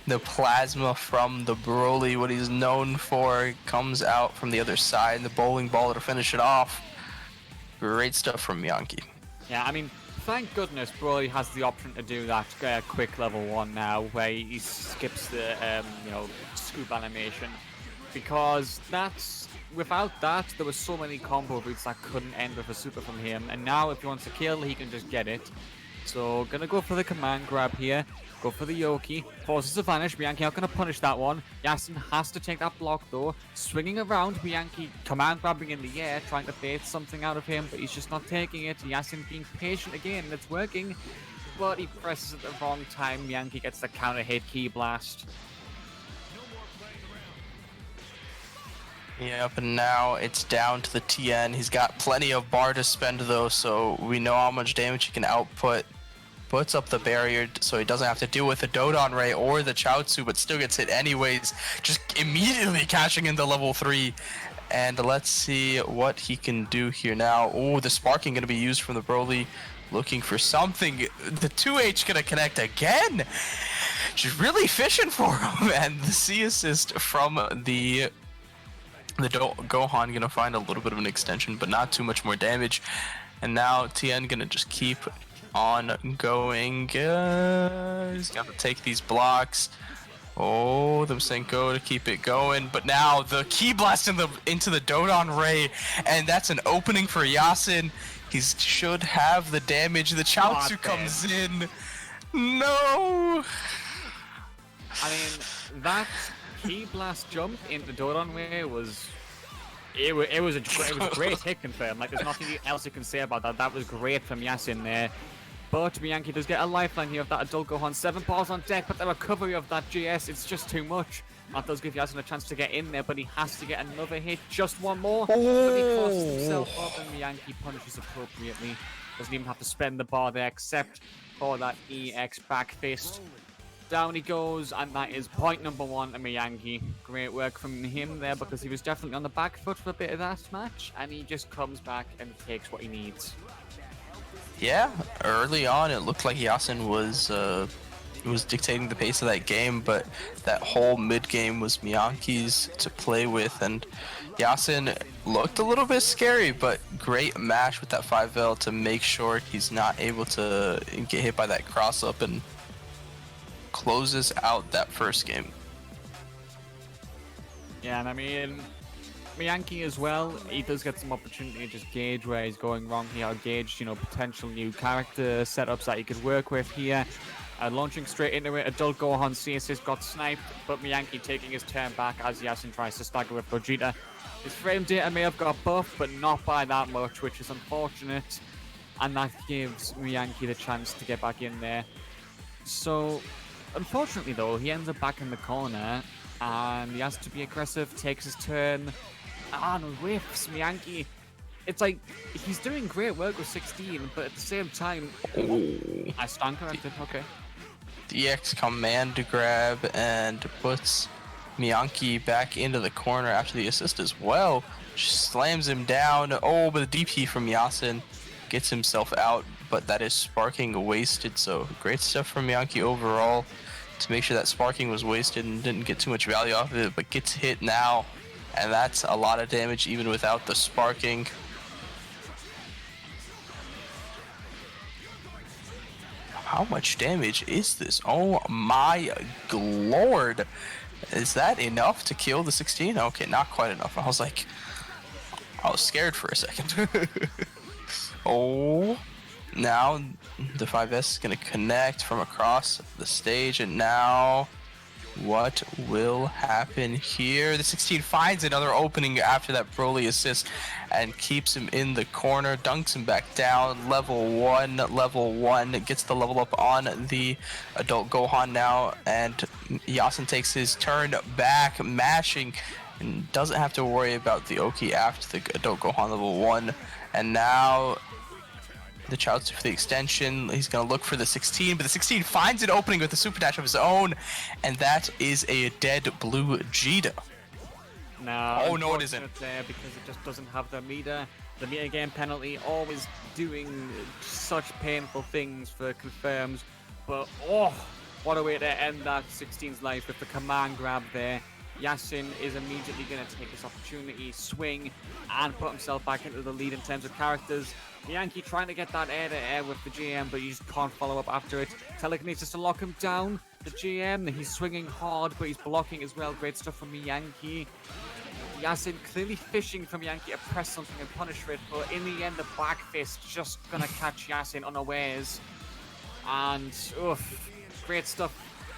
the plasma from the Broly, what he's known for, comes out from the other side. The bowling ball to finish it off. Great stuff from Yankee. Yeah, I mean, thank goodness Broly has the option to do that quick level 1 now, where he skips the, scoop animation. Because without that, there were so many combo routes that couldn't end with a super from him. And now, if he wants to kill, he can just get it. So, gonna go for the command grab here. Go for the Yoki. Forces to vanish. Bianchi not gonna punish that one. Yasin has to take that block though. Swinging around, Bianchi command grabbing in the air, trying to bait something out of him, but he's just not taking it. Yasin being patient again, and it's working. But he presses at the wrong time. Bianchi gets the counter hit key blast. Yep, and now it's down to the TN. He's got plenty of bar to spend though, so we know how much damage he can output. Puts up the barrier so he doesn't have to deal with the Dodon Ray or the Chaozu, but still gets hit anyways. Just immediately catching into level 3. And let's see what he can do here now. Oh, the sparking going to be used from the Broly. Looking for something. The 2H going to connect again. Just really fishing for him. And the C assist from the Gohan going to find a little bit of an extension, but not too much more damage. And now TN going to just keep on going. He's got to take these blocks. Oh, the Senko to keep it going. But now the Ki Blast into the Dodon Ray, and that's an opening for Yasin. He should have the damage. The Chaozu comes in. No! I mean, that Ki Blast jump into Dodon Ray was... It was a great hit confirmed. Like, there's nothing else you can say about that. That was great from Yasin there. But Bianchi does get a lifeline here of that adult Gohan. 7 balls on deck, but the recovery of that GS, it's just too much. That does give Yasin a chance to get in there, but he has to get another hit. Just one more. But he crosses himself up, and Bianchi punishes appropriately. Doesn't even have to spend the bar there, except for that EX back fist. Down he goes, and that is point number 1 to Bianchi. Great work from him there, because he was definitely on the back foot for a bit of that match, and he just comes back and takes what he needs. Yeah, early on it looked like Yasin was dictating the pace of that game, but that whole mid game was Bianchi's to play with, and Yasin looked a little bit scary, but great mash with that 5L to make sure he's not able to get hit by that cross up and closes out that first game. Yeah, and I mean, Bianchi as well, he does get some opportunity to just gauge where he's going wrong here, gauge, potential new character setups that he could work with here. Launching straight into it, adult Gohan CSS got sniped, but Bianchi taking his turn back as Yasin tries to stagger with Vegeta. His frame data may have got buffed, but not by that much, which is unfortunate. And that gives Bianchi the chance to get back in there. So, unfortunately though, he ends up back in the corner, and he has to be aggressive, takes his turn, and whiffs Bianchi. It's like, he's doing great work with 16, but at the same time... I stand corrected, okay. The EX command grab and puts Bianchi back into the corner after the assist as well. Just slams him down. Oh, but the DP from Yasin gets himself out, but that is sparking wasted, so great stuff from Bianchi overall to make sure that sparking was wasted and didn't get too much value off of it, but gets hit now, and that's a lot of damage even without the sparking. How much damage is this? Oh my lord. Is that enough to kill the 16? Okay, not quite enough. I was scared for a second. Oh, now the 5S is going to connect from across the stage, and now What will happen here? The 16 finds another opening after that Broly assist and keeps him in the corner, dunks him back down. Level 1, gets the level up on the adult Gohan now, and Yasin takes his turn back, mashing, and doesn't have to worry about the Oki after the adult Gohan level 1. And now the Chaozu for the extension. He's going to look for the 16, but the 16 finds an opening with a super dash of his own, and that is a dead blue Vegeta. No, oh no, it isn't. There because it just doesn't have the meter. The meter game penalty, always doing such painful things for confirms. But oh, what a way to end that 16's life with the command grab there. Yasin is immediately going to take this opportunity, swing, and put himself back into the lead in terms of characters. Yankee trying to get that air-to-air with the GM, but he just can't follow up after it. Telekinesis to lock him down. The GM, he's swinging hard, but he's blocking as well. Great stuff from Yankee. Yasin clearly fishing from Yankee to press something and punish it, but in the end, the back fist just going to catch Yasin unawares. And, oof, great stuff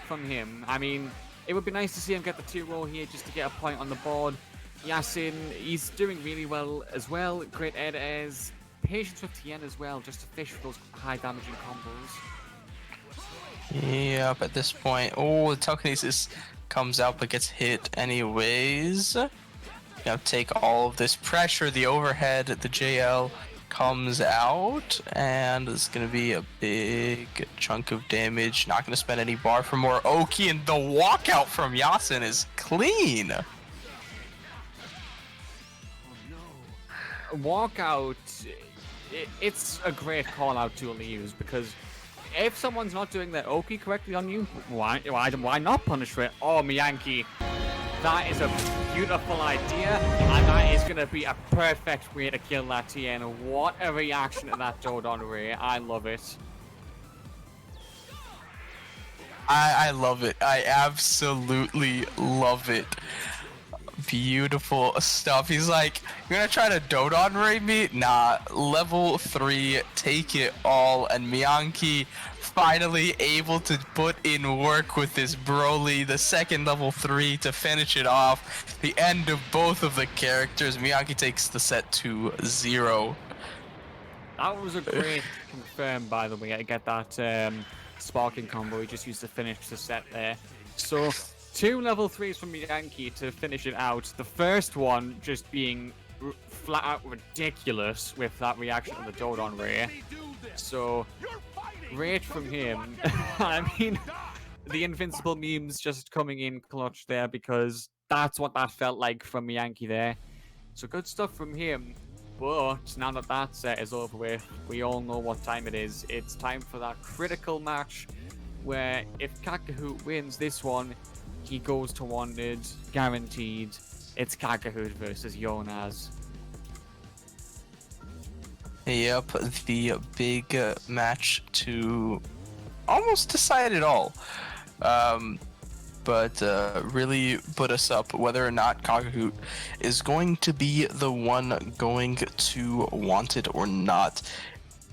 from him. I mean, it would be nice to see him get the 2-0 here just to get a point on the board. Yasin, he's doing really well as well. Great air-to-airs. Patience with Tien as well, just to fish for those high damaging combos. Yep, at this point, oh, the telekinesis comes out but gets hit anyways. Take all of this pressure, the overhead, the JL comes out, and it's going to be a big chunk of damage. Not going to spend any bar for more Oki, and the walkout from Yasin is clean. Walkout, it's a great call out tool to use, because if someone's not doing their Oki correctly on you, why not punish it? Oh, Miyanki, that is a beautiful idea, and that is going to be a perfect way to kill that Tien. What a reaction to that Dodon Ray. I love it. I love it. I absolutely love it. Beautiful stuff. He's like, you're gonna try to Dodon Ray me? Nah, level 3, take it all. And Miyanki finally able to put in work with this Broly, the second level 3 to finish it off. The end of both of the characters. Miyanki takes the set to 0. That was a great confirm, by the way. I get that sparking combo he just used to finish the set there. So 2 level 3s from Yankee to finish it out. The first one just being flat out ridiculous with that reaction on the Dodon Ray. So great from him. I mean, the invincible memes just coming in clutch there, because that's what that felt like from Yankee there. So good stuff from him. But now that that set is over with, we all know what time it is. It's time for that critical match where if Kakahoot wins this one, he goes to Wanted, guaranteed. It's Kakahoot versus Jonas. Yep, the big match to almost decide it all. But really put us up whether or not Kakahoot is going to be the one going to Wanted or not.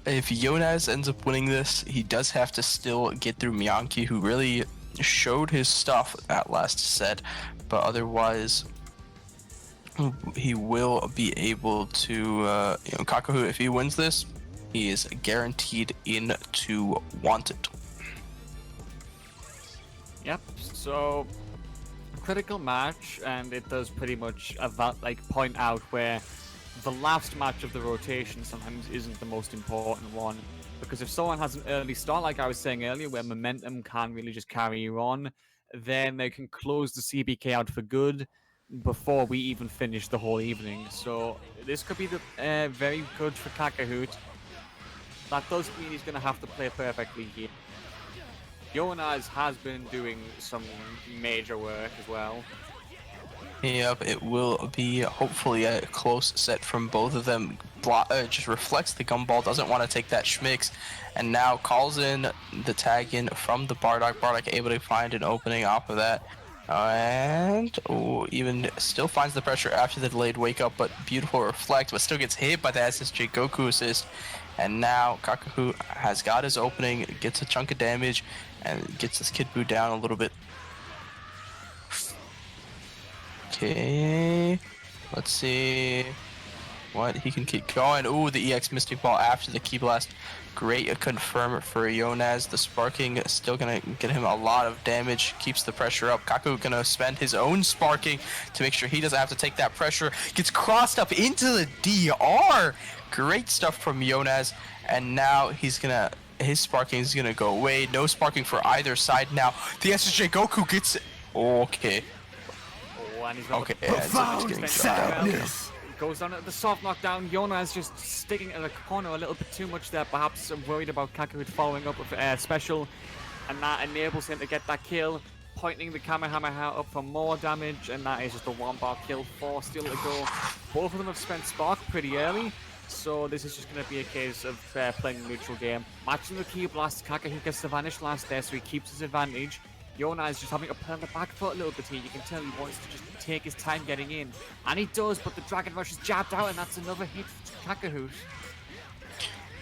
If Jonas ends up winning this, he does have to still get through Miyanki, who really showed his stuff that last set, but otherwise he will be able to Kakahoot, if he wins this, he is guaranteed into Wanted. Yep, so critical match, and it does pretty much point out where the last match of the rotation sometimes isn't the most important one, because if someone has an early start, like I was saying earlier, where momentum can really just carry you on, then they can close the CBK out for good before we even finish the whole evening. So this could be very good for Kakahoot. That does mean he's going to have to play perfectly here. Jonas has been doing some major work as well. Yep, it will be hopefully a close set from both of them. Just reflects the gumball, doesn't want to take that schmicks, and now calls in the tag in from the Bardock. Bardock able to find an opening off of that. And even still finds the pressure after the delayed wake up, but beautiful reflect, but still gets hit by the SSJ Goku assist. And now Kakahoot has got his opening, gets a chunk of damage, and gets this Kid Buu down a little bit. Okay. Let's see what he can keep going. Ooh, the EX Mystic Ball after the Key Blast. Great confirm for Yonaz. The Sparking still gonna get him a lot of damage. Keeps the pressure up. Kaku gonna spend his own Sparking to make sure he doesn't have to take that pressure. Gets crossed up into the DR. Great stuff from Yonaz. And now he's gonna... his Sparking is gonna go away. No Sparking for either side now. The SSJ Goku gets... okay. Oh, and he's got Okay. Profound sadness. Goes down at the soft knockdown. Yona is just sticking in the corner a little bit too much there. Perhaps worried about Kakarot following up with special, and that enables him to get that kill. Pointing the Kamehameha up for more damage, and that is just a 1-bar kill. 4 still to go. Both of them have spent Spark pretty early, so this is just going to be a case of playing a neutral game. Matching the Key Blast, Kakarot gets the Vanish last there, so he keeps his advantage. Yona is just having to play on the back foot a little bit here. You can tell he wants to just take his time getting in. And he does, but the Dragon Rush is jabbed out, and that's another hit for Kakarot.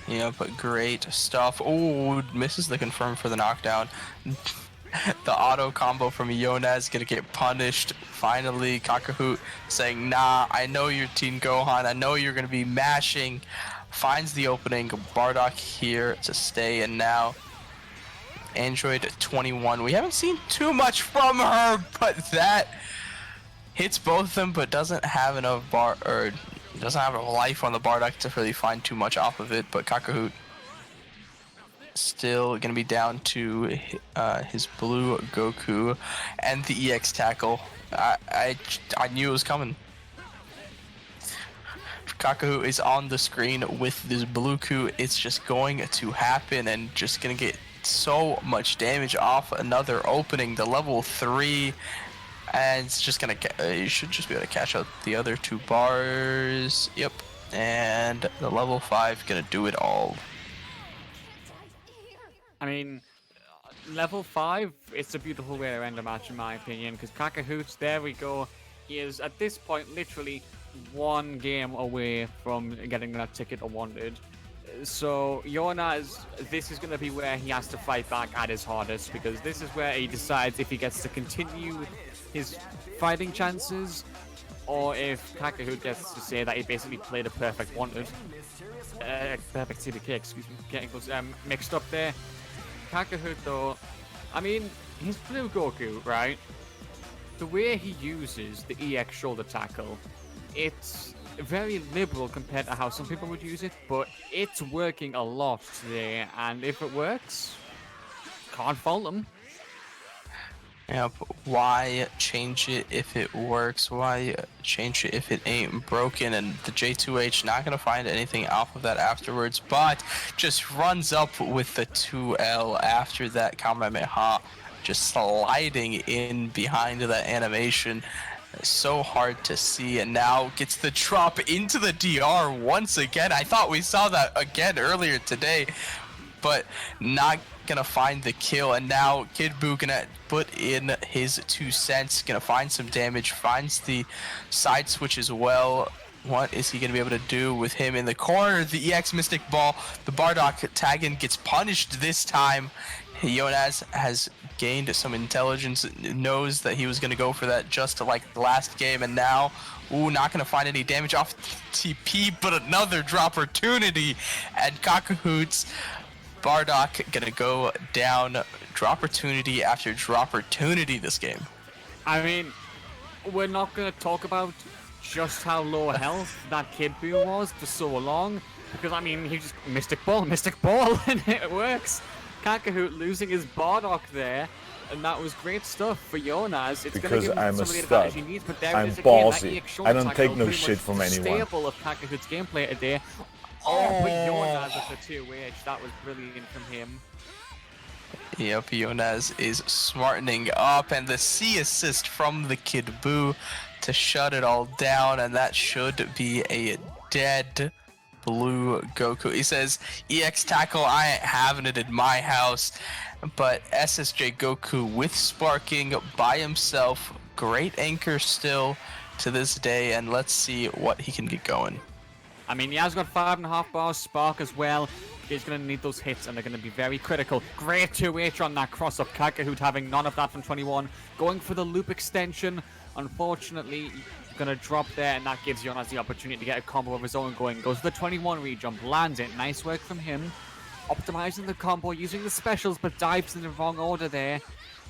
Yeah, but great stuff. Oh, misses the confirm for the knockdown. The auto combo from Yonaz gonna get punished. Finally, Kakarot saying, nah, I know you're Teen Gohan. I know you're gonna be mashing. Finds the opening. Bardock here to stay, and now Android 21. We haven't seen too much from her, but that hits both of them, but doesn't have enough doesn't have a life on the Bardock to really find too much off of it. But Kakarot still gonna be down to his blue Goku and the EX tackle. I knew it was coming. Kakarot is on the screen with this blue Ku. It's just going to happen and just gonna get so much damage off another opening, the level 3, and it's just gonna you should just be able to catch out the other 2 bars. Yep, and the level 5 gonna do it all. I mean, level 5, it's a beautiful way to end a match in my opinion, because Kakarot, there we go, he is at this point literally 1 game away from getting that ticket or wanted. So Yona this is going to be where he has to fight back at his hardest, because this is where he decides if he gets to continue his fighting chances, or if Kakarot gets to say that he basically played a perfect wanted. Perfect CBK, excuse me, getting close, mixed up there. Kakarot though, I mean, his blue Goku, right? The way he uses the EX shoulder tackle, it's very liberal compared to how some people would use it, but it's working a lot today, and if it works, can't fault him. Yeah, but why change it if it works? Why change it if it ain't broken? And the J2H not gonna find anything off of that afterwards, but just runs up with the 2L after that Kamehameha, just sliding in behind that animation. So hard to see, and now gets the drop into the DR once again. I thought we saw that again earlier today, but not gonna find the kill. And now Kid Buu gonna put in his 2 cents, gonna find some damage, finds the side switch as well. What is he gonna be able to do with him in the corner? The EX Mystic Ball, the Bardock tag-in gets punished this time. Yonaz has gained some intelligence, knows that he was going to go for that just like the last game, and now, ooh, not going to find any damage off TP, but another drop opportunity, and Kakarot's Bardock going to go down drop opportunity after drop opportunity this game. I mean, we're not going to talk about just how low health that Kid Buu was for so long, because I mean, he just Mystic Ball, and it works. Kakarot losing his Bardock there, and that was great stuff for Yonaz. It's Because gonna give him I'm some a of the stud. advantage he needs, but there I'm it is again, that ballsy. EX shoulder I don't tackle, take no pretty shit much from the anyone. staple of Kakarot's gameplay today. Oh, but Yonaz with the 2H, that was brilliant from him. Yep, Yonaz is smartening up, and the C assist from the Kid Buu to shut it all down, and that should be a dead blue Goku. He says, EX tackle, I ain't having it in my house. But SSJ Goku with Sparking by himself, great anchor still to this day, and let's see what he can get going. I mean, he has got 5.5 bars Spark as well. He's going to need those hits, and they're going to be very critical. Great 2H on that cross-up. Kakarot having none of that from 21. Going for the loop extension. Unfortunately, he's going to drop there, and that gives Jonas the opportunity to get a combo of his own going. Goes for the 21 re-jump, lands it. Nice work from him. Optimizing the combo, using the specials, but dives in the wrong order there.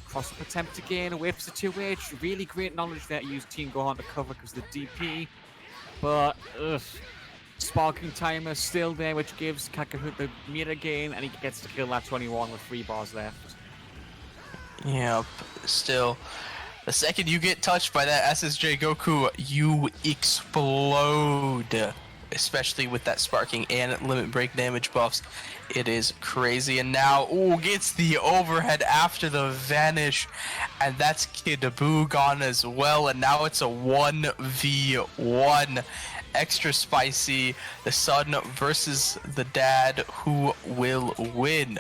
Cross-up attempt again, whips the 2H. Really great knowledge there to use Team Gohan to cover because of the DP. But, Sparking Timer still there, which gives Kakahoot the meter gain, and he gets to kill that 21 with 3 bars left. Yep, still. The second you get touched by that SSJ Goku, you explode. Especially with that sparking and limit break damage buffs. It is crazy. And now, gets the overhead after the vanish. And that's Kid Buu gone as well. And now it's a 1v1. Extra spicy. The son versus the dad. Who will win?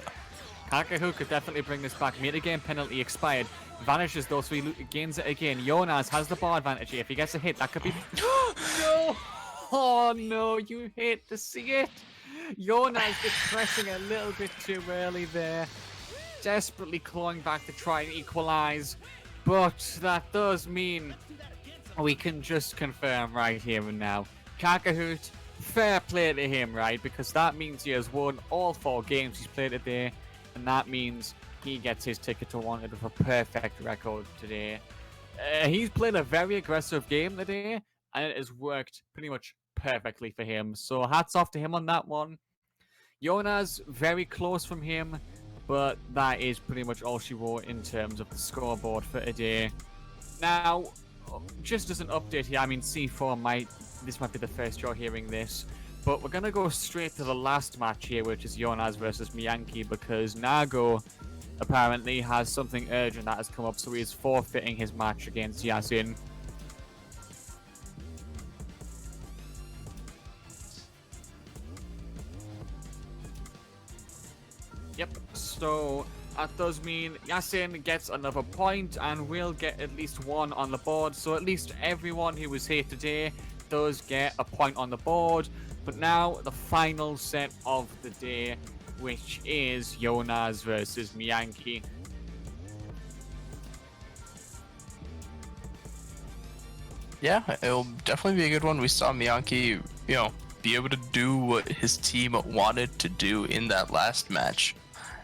Kakahoot could definitely bring this back. Meter game penalty expired. Vanishes though, so he gains it again. Jonas has the bar advantage here. If he gets a hit, that could be... No! Oh no, you hate to see it. Jonas just pressing a little bit too early there. Desperately clawing back to try and equalize. But that does mean we can just confirm right here and now. Kakahoot, fair play to him, right? Because that means he has won all 4 games he's played today. And that means he gets his ticket to Wanted with a perfect record today. He's played a very aggressive game today. And it has worked pretty much perfectly for him. So hats off to him on that one. Jonas, very close from him. But that is pretty much all she wrote in terms of the scoreboard for today. Now, just as an update here, I mean, C4 this might be the first you're hearing this. But we're going to go straight to the last match here, which is Jonas versus Miyanki. Because Nago apparently has something urgent that has come up. So he is forfeiting his match against Yasin. Yep, so that does mean Yasin gets another point and will get at least 1 on the board. So at least everyone who was here today does get a point on the board. But now the final set of the day, which is Jonas versus Miyanki. Yeah, it'll definitely be a good one. We saw Miyanki, be able to do what his team wanted to do in that last match.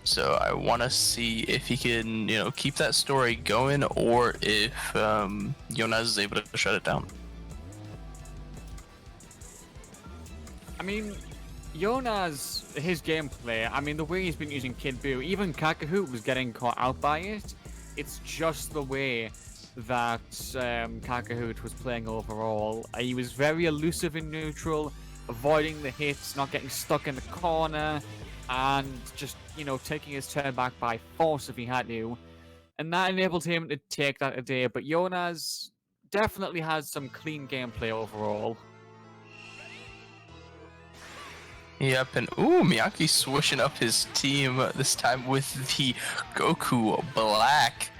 So I want to see if he can, keep that story going, or if Jonas is able to shut it down. I mean, Jonas, his gameplay, the way he's been using Kid Buu, even Kakahoot was getting caught out by it. It's just the way that Kakahoot was playing overall. He was very elusive in neutral, avoiding the hits, not getting stuck in the corner, and just, taking his turn back by force if he had to. And that enabled him to take that a day. But Jonas definitely has some clean gameplay overall. Yep, and Miyaki switching up his team this time with the Goku Black.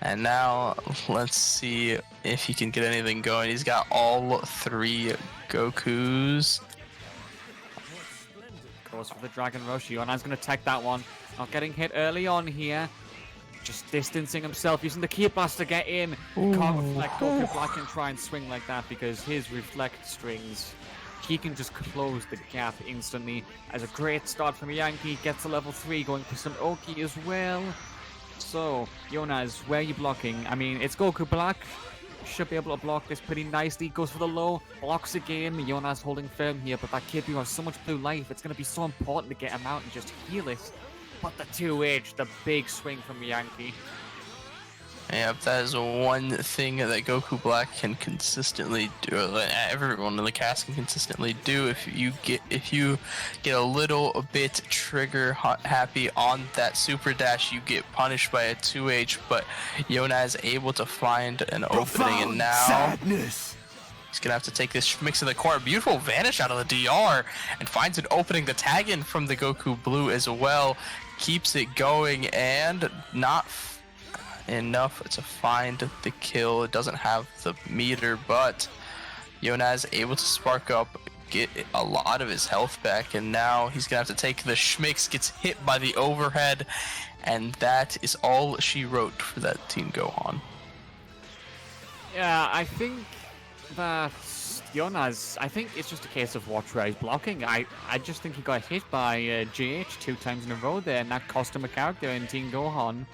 And now let's see if he can get anything going. He's got all 3 Gokus. Goes for the Dragon Rush. Jonas going to tech that one. Not getting hit early on here. Just distancing himself, using the Ki Blast to get in. Can't reflect. Goku Black can try and swing like that because his reflect strings, he can just close the gap instantly. As a great start from Miyanki, gets to level 3, going for some Oki as well. So, Jonas, where are you blocking? It's Goku Black. Should be able to block this pretty nicely. Goes for the low, blocks again. Jonas holding firm here, but that Kid Buu has so much blue life. It's going to be so important to get him out and just heal it. But the 2H, the big swing from Miyanki. Yep, that is one thing that Goku Black can consistently do. Everyone in the cast can consistently do. If you get a little bit trigger happy on that super dash, you get punished by a 2H. But Yona is able to find an opening, and now sadness. He's gonna have to take this mix in the corner. Beautiful vanish out of the DR, and finds an opening. The tag in from the Goku Blue as well keeps it going, and not enough to find the kill. It doesn't have the meter, but Yona is able to spark up, get a lot of his health back, and now he's gonna have to take the schmicks. Gets hit by the overhead, and that is all she wrote for that Team Gohan. Yeah, I think that Jonas, I think it's just a case of watch where he's blocking. I just think he got hit by GH 2 times in a row there, and that cost him a character in Team Gohan.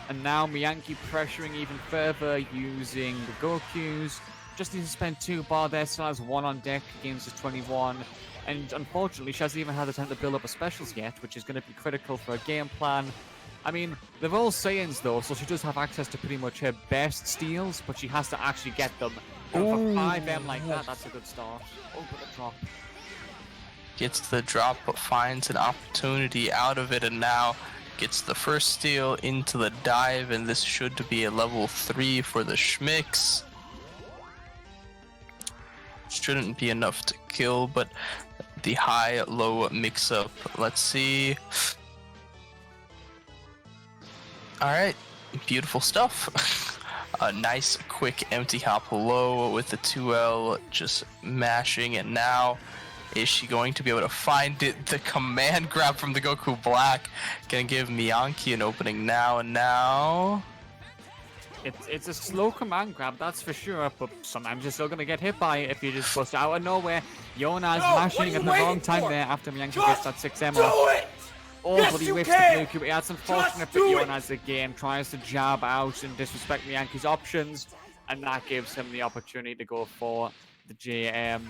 And now Miyanki pressuring even further using the Gokus. Just needs to spend 2 bar there, still has 1 on deck against his 21. And unfortunately, she hasn't even had the time to build up her specials yet, which is going to be critical for a game plan. I mean, they're all Saiyans though, so she does have access to pretty much her best steals, but she has to actually get them. And for 5M like that, that's a good start. Oh, but the drop. Gets the drop, but finds an opportunity out of it, and now gets the first steal into the dive, and this should be a level 3 for the Schmicks. Shouldn't be enough to kill, but the high-low mix-up. Let's see. Alright, beautiful stuff. A nice, quick empty hop low with the 2L just mashing, and now is she going to be able to find it? The command grab from the Goku Black gonna give Miyanki an opening now, and now... It's a slow command grab, that's for sure, but sometimes you're still going to get hit by it if you just bust out of nowhere. Yona's mashing at the wrong time there after Miyanki gets that 6M off. Oh, yes, but he whiffs the blue cube. That's unfortunate, but Jonas again tries to jab out and disrespect Miyanki's options, and that gives him the opportunity to go for the JM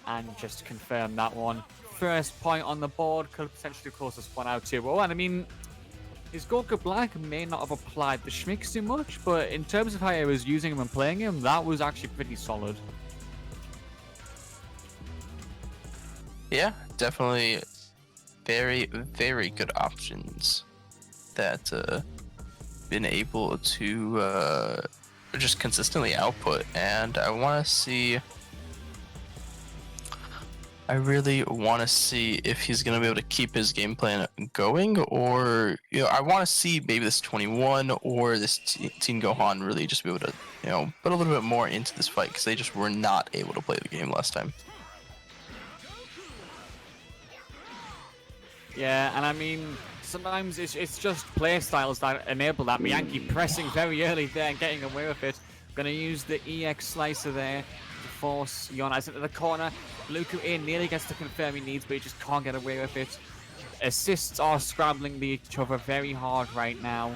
and just confirm that one. First point on the board, could potentially close this one out 2-0, and I mean, his Goku Black may not have applied the Schmicks too much, but in terms of how he was using him and playing him, that was actually pretty solid. Yeah, definitely very, very good options that been able to just consistently output, and I want to see... I really want to see if he's going to be able to keep his game plan going, or, you know, I want to see maybe this 21 or this Teen Gohan really just be able to, you know, put a little bit more into this fight, because they just were not able to play the game last time. Yeah, and I mean, sometimes it's just play styles that enable that. Miyanki pressing very early there and getting away with it. Going to use the EX slicer there to force Jonas into the corner. Luku A nearly gets to confirm he needs, but he just can't get away with it. Assists are scrambling each other very hard right now.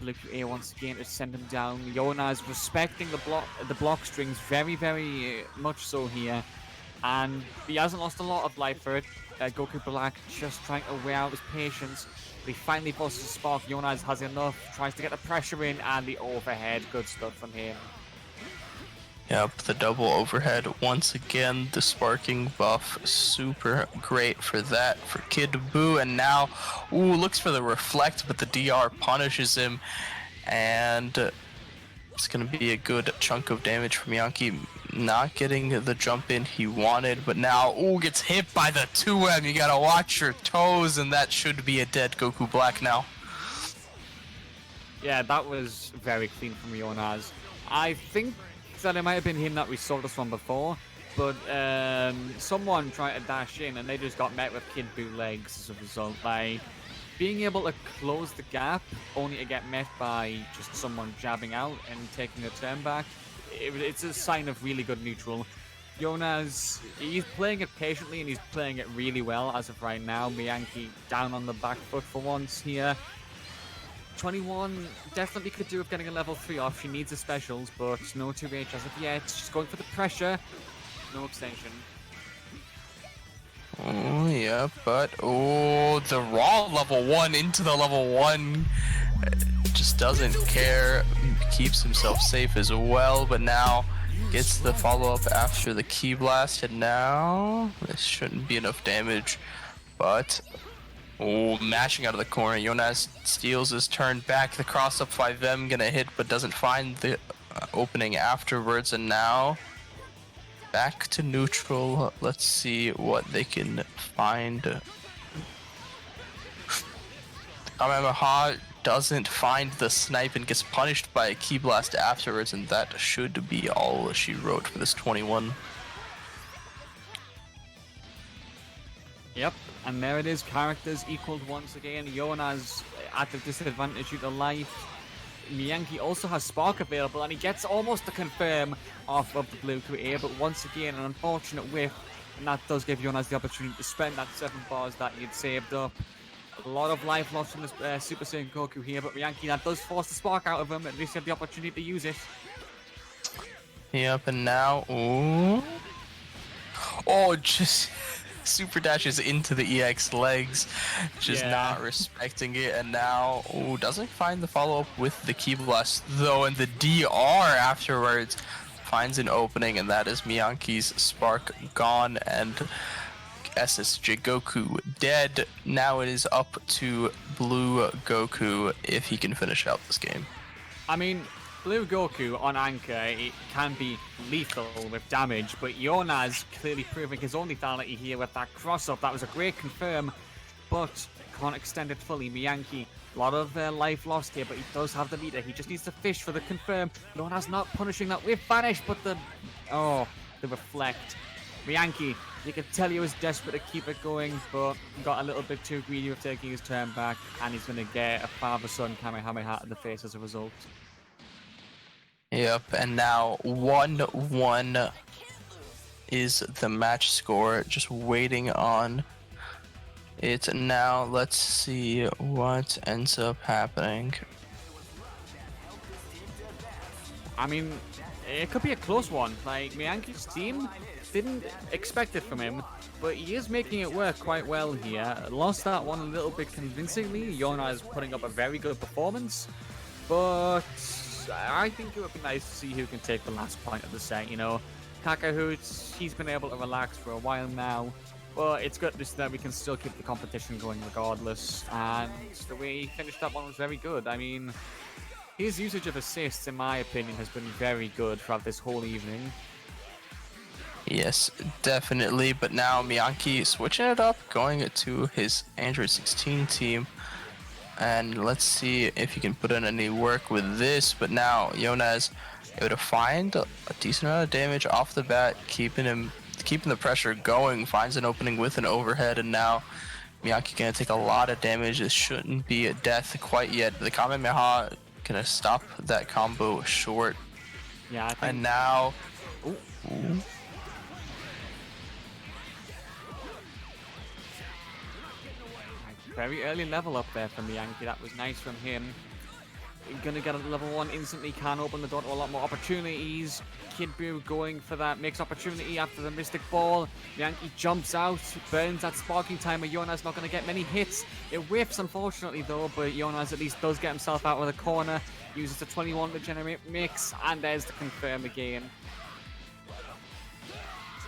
Luku A once again to send him down. Jonas respecting the block strings very, very much so here. And he hasn't lost a lot of life for it. Goku Black just trying to wear out his patience. But he finally forces a spark. Jonas has enough, tries to get the pressure in, and the overhead. Good stuff from him. Yep, the double overhead. Once again, the sparking buff. Super great for that, for Kid Buu. And now, ooh, looks for the reflect, but the DR punishes him. And it's going to be a good chunk of damage from Miyanki. Not getting the jump in he wanted, but now, ooh, gets hit by the 2M. You got to watch your toes, and that should be a dead Goku Black now. Yeah, that was very clean from Jonas. I think that it might have been him that we saw this one before, but someone tried to dash in and they just got met with Kid Buu legs as a result. Like, being able to close the gap only to get met by just someone jabbing out and taking a turn back, it's a sign of really good neutral. Jonas, he's playing it patiently and he's playing it really well as of right now. Miyanki down on the back foot for once here. 21 definitely could do with getting a level 3 off. She needs the specials, but no 2H as of yet. She's going for the pressure. No extension. Oh, yeah, but, oh, the raw level 1 into the level 1 just doesn't care. Keeps himself safe as well, but now gets the follow-up after the Ki Blast, and now this shouldn't be enough damage, but... oh, mashing out of the corner. Jonas steals his turn back. The cross-up 5M gonna hit, but doesn't find the opening afterwards. And now, back to neutral. Let's see what they can find. Kamehameha doesn't find the snipe and gets punished by a Ki Blast afterwards. And that should be all she wrote for this 21. Yep. And there it is, characters equaled once again. Jonas at the disadvantage due to life. Miyanki also has Spark available, and he gets almost the confirm off of the blue QA, but once again, an unfortunate whiff, and that does give Jonas the opportunity to spend that 7 bars that he had saved up. A lot of life lost from this Super Saiyan Goku here, but Miyanki, that does force the Spark out of him, at least he had the opportunity to use it. Yep, and now, ooh. Oh, just super dashes into the EX legs, just not respecting it, and now, ooh, doesn't find the follow-up with the Ki Blast, though, and the DR afterwards finds an opening, and that is Miyanki's Spark gone, and SSJ Goku dead. Now it is up to Blue Goku if he can finish out this game. I mean, Blue Goku on Anchor, it can be lethal with damage, but Jonas clearly proving his own lethality here with that cross-up. That was a great confirm, but can't extend it fully. Miyanki, a lot of life lost here, but he does have the leader. He just needs to fish for the confirm. Jonas not punishing that with Vanish, but the reflect. Miyanki, you can tell he was desperate to keep it going, but got a little bit too greedy with taking his turn back, and he's going to get a father-son Kamehameha in the face as a result. Yep, and now 1-1 is the match score, just waiting on it. Now let's see what ends up happening. I mean, it could be a close one. Like, Miyanki's team didn't expect it from him, but he is making it work quite well here. Lost that one a little bit convincingly. Yona is putting up a very good performance, but I think it would be nice to see who can take the last point of the set, you know. Kakahoots, he's been able to relax for a while now, but it's good that we can still keep the competition going regardless, and the way he finished that one was very good. I mean, his usage of assists, in my opinion, has been very good throughout this whole evening. Yes, definitely, but now Miyanki switching it up, going to his Android 16 team. And let's see if he can put in any work with this. But now Jonas able to find a decent amount of damage off the bat, keeping the pressure going. Finds an opening with an overhead, and now Miyanki gonna take a lot of damage. This shouldn't be a death quite yet. The Kamehameha gonna stop that combo short. Yeah, I think... And now, ooh. Very early level up there from Miyanki. That was nice from him. Gonna get a level 1 instantly, can open the door to a lot more opportunities. Kid Buu going for that mixed opportunity after the Mystic Ball. Miyanki jumps out, burns that sparking timer. Jonas not gonna get many hits. It whiffs, unfortunately, though, but Jonas at least does get himself out of the corner. Uses the 21 to generate mix, and there's the confirm again.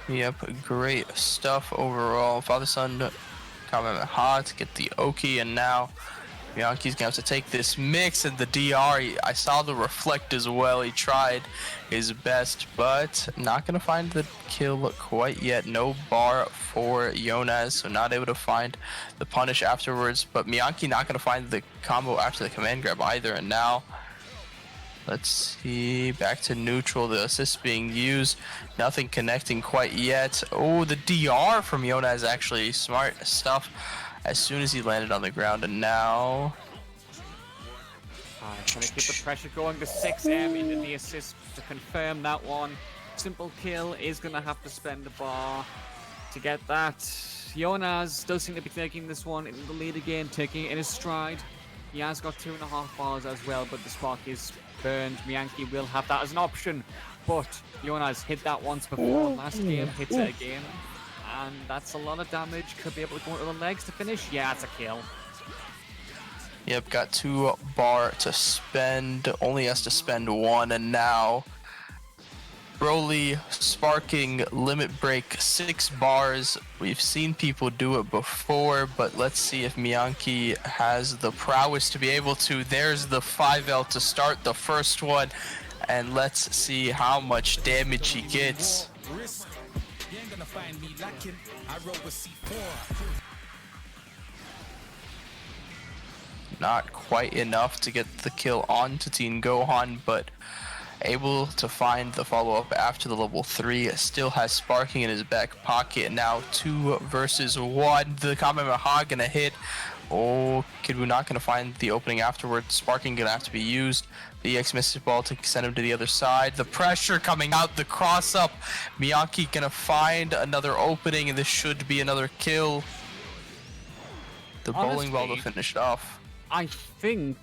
Yep, great stuff overall. Father-son Kamehameha to get the Oki, and now Miyanki's gonna have to take this mix, and the DR, I saw the reflect as well. He tried his best, but not gonna find the kill quite yet. No bar for Jonas, so not able to find the punish afterwards, but Miyanki not gonna find the combo after the command grab either, and now let's see, back to neutral, the assist being used, nothing connecting quite yet. Oh, the DR from Yona is actually smart stuff as soon as he landed on the ground, and now... Trying to keep the pressure going, the 6M into the assist to confirm that one. Simple kill is going to have to spend a bar to get that. Jonas does seem to be taking this one in the lead again, taking it in his stride. He has got 2.5 bars as well, but the spark is burned. Miyanki will have that as an option, but Jonas hit that once before last game, hits it again, and that's a lot of damage. Could be able to go into the legs to finish. Yeah, it's a kill. Yep, got 2 bar to spend, only has to spend 1, and now Broly sparking limit break 6 bars. We've seen people do it before, but let's see if Miyanki has the prowess to be able to. There's the 5L to start the first one, and let's see how much damage he gets. Not quite enough to get the kill onto Teen Gohan, but able to find the follow-up after the level 3. Still has sparking in his back pocket. Now 2 versus 1. The Kamehameha gonna hit. Oh, Kidwu not gonna find the opening afterwards. Sparking gonna have to be used. The EX misses ball to send him to the other side. The pressure coming out, the cross up. Miyaki gonna find another opening, and this should be another kill. The bowling ball to finish it off. I think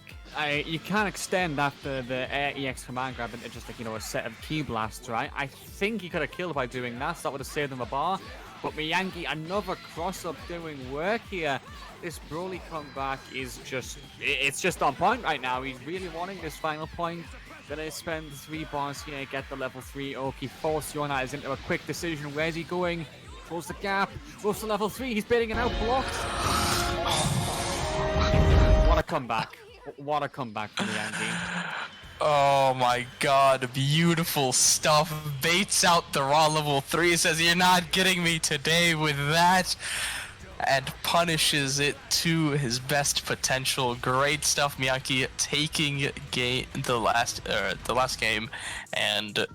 you can extend after the air EX command grab into just like, you know, a set of key blasts, right? I think he could have killed by doing that, so that would have saved him a bar. But Miyagi, another cross-up doing work here. This Broly comeback is it's just on point right now. He's really wanting this final point. Gonna spend 3 bars here, get the level 3 Oki, force Yonaz into a quick decision. Where's he going? Close the gap, goes to level 3, he's baiting it out, blocked. What a comeback. What a comeback from Miyagi. Oh my god, beautiful stuff. Baits out the raw level 3, says you're not getting me today with that, and punishes it to his best potential. Great stuff, Miyaki taking the last game and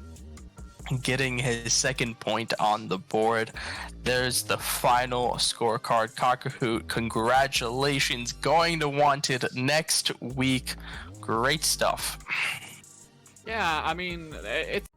getting his second point on the board. There's the final scorecard. Kakarot, congratulations, going to Wanted next week. Great stuff. Yeah, I mean, it's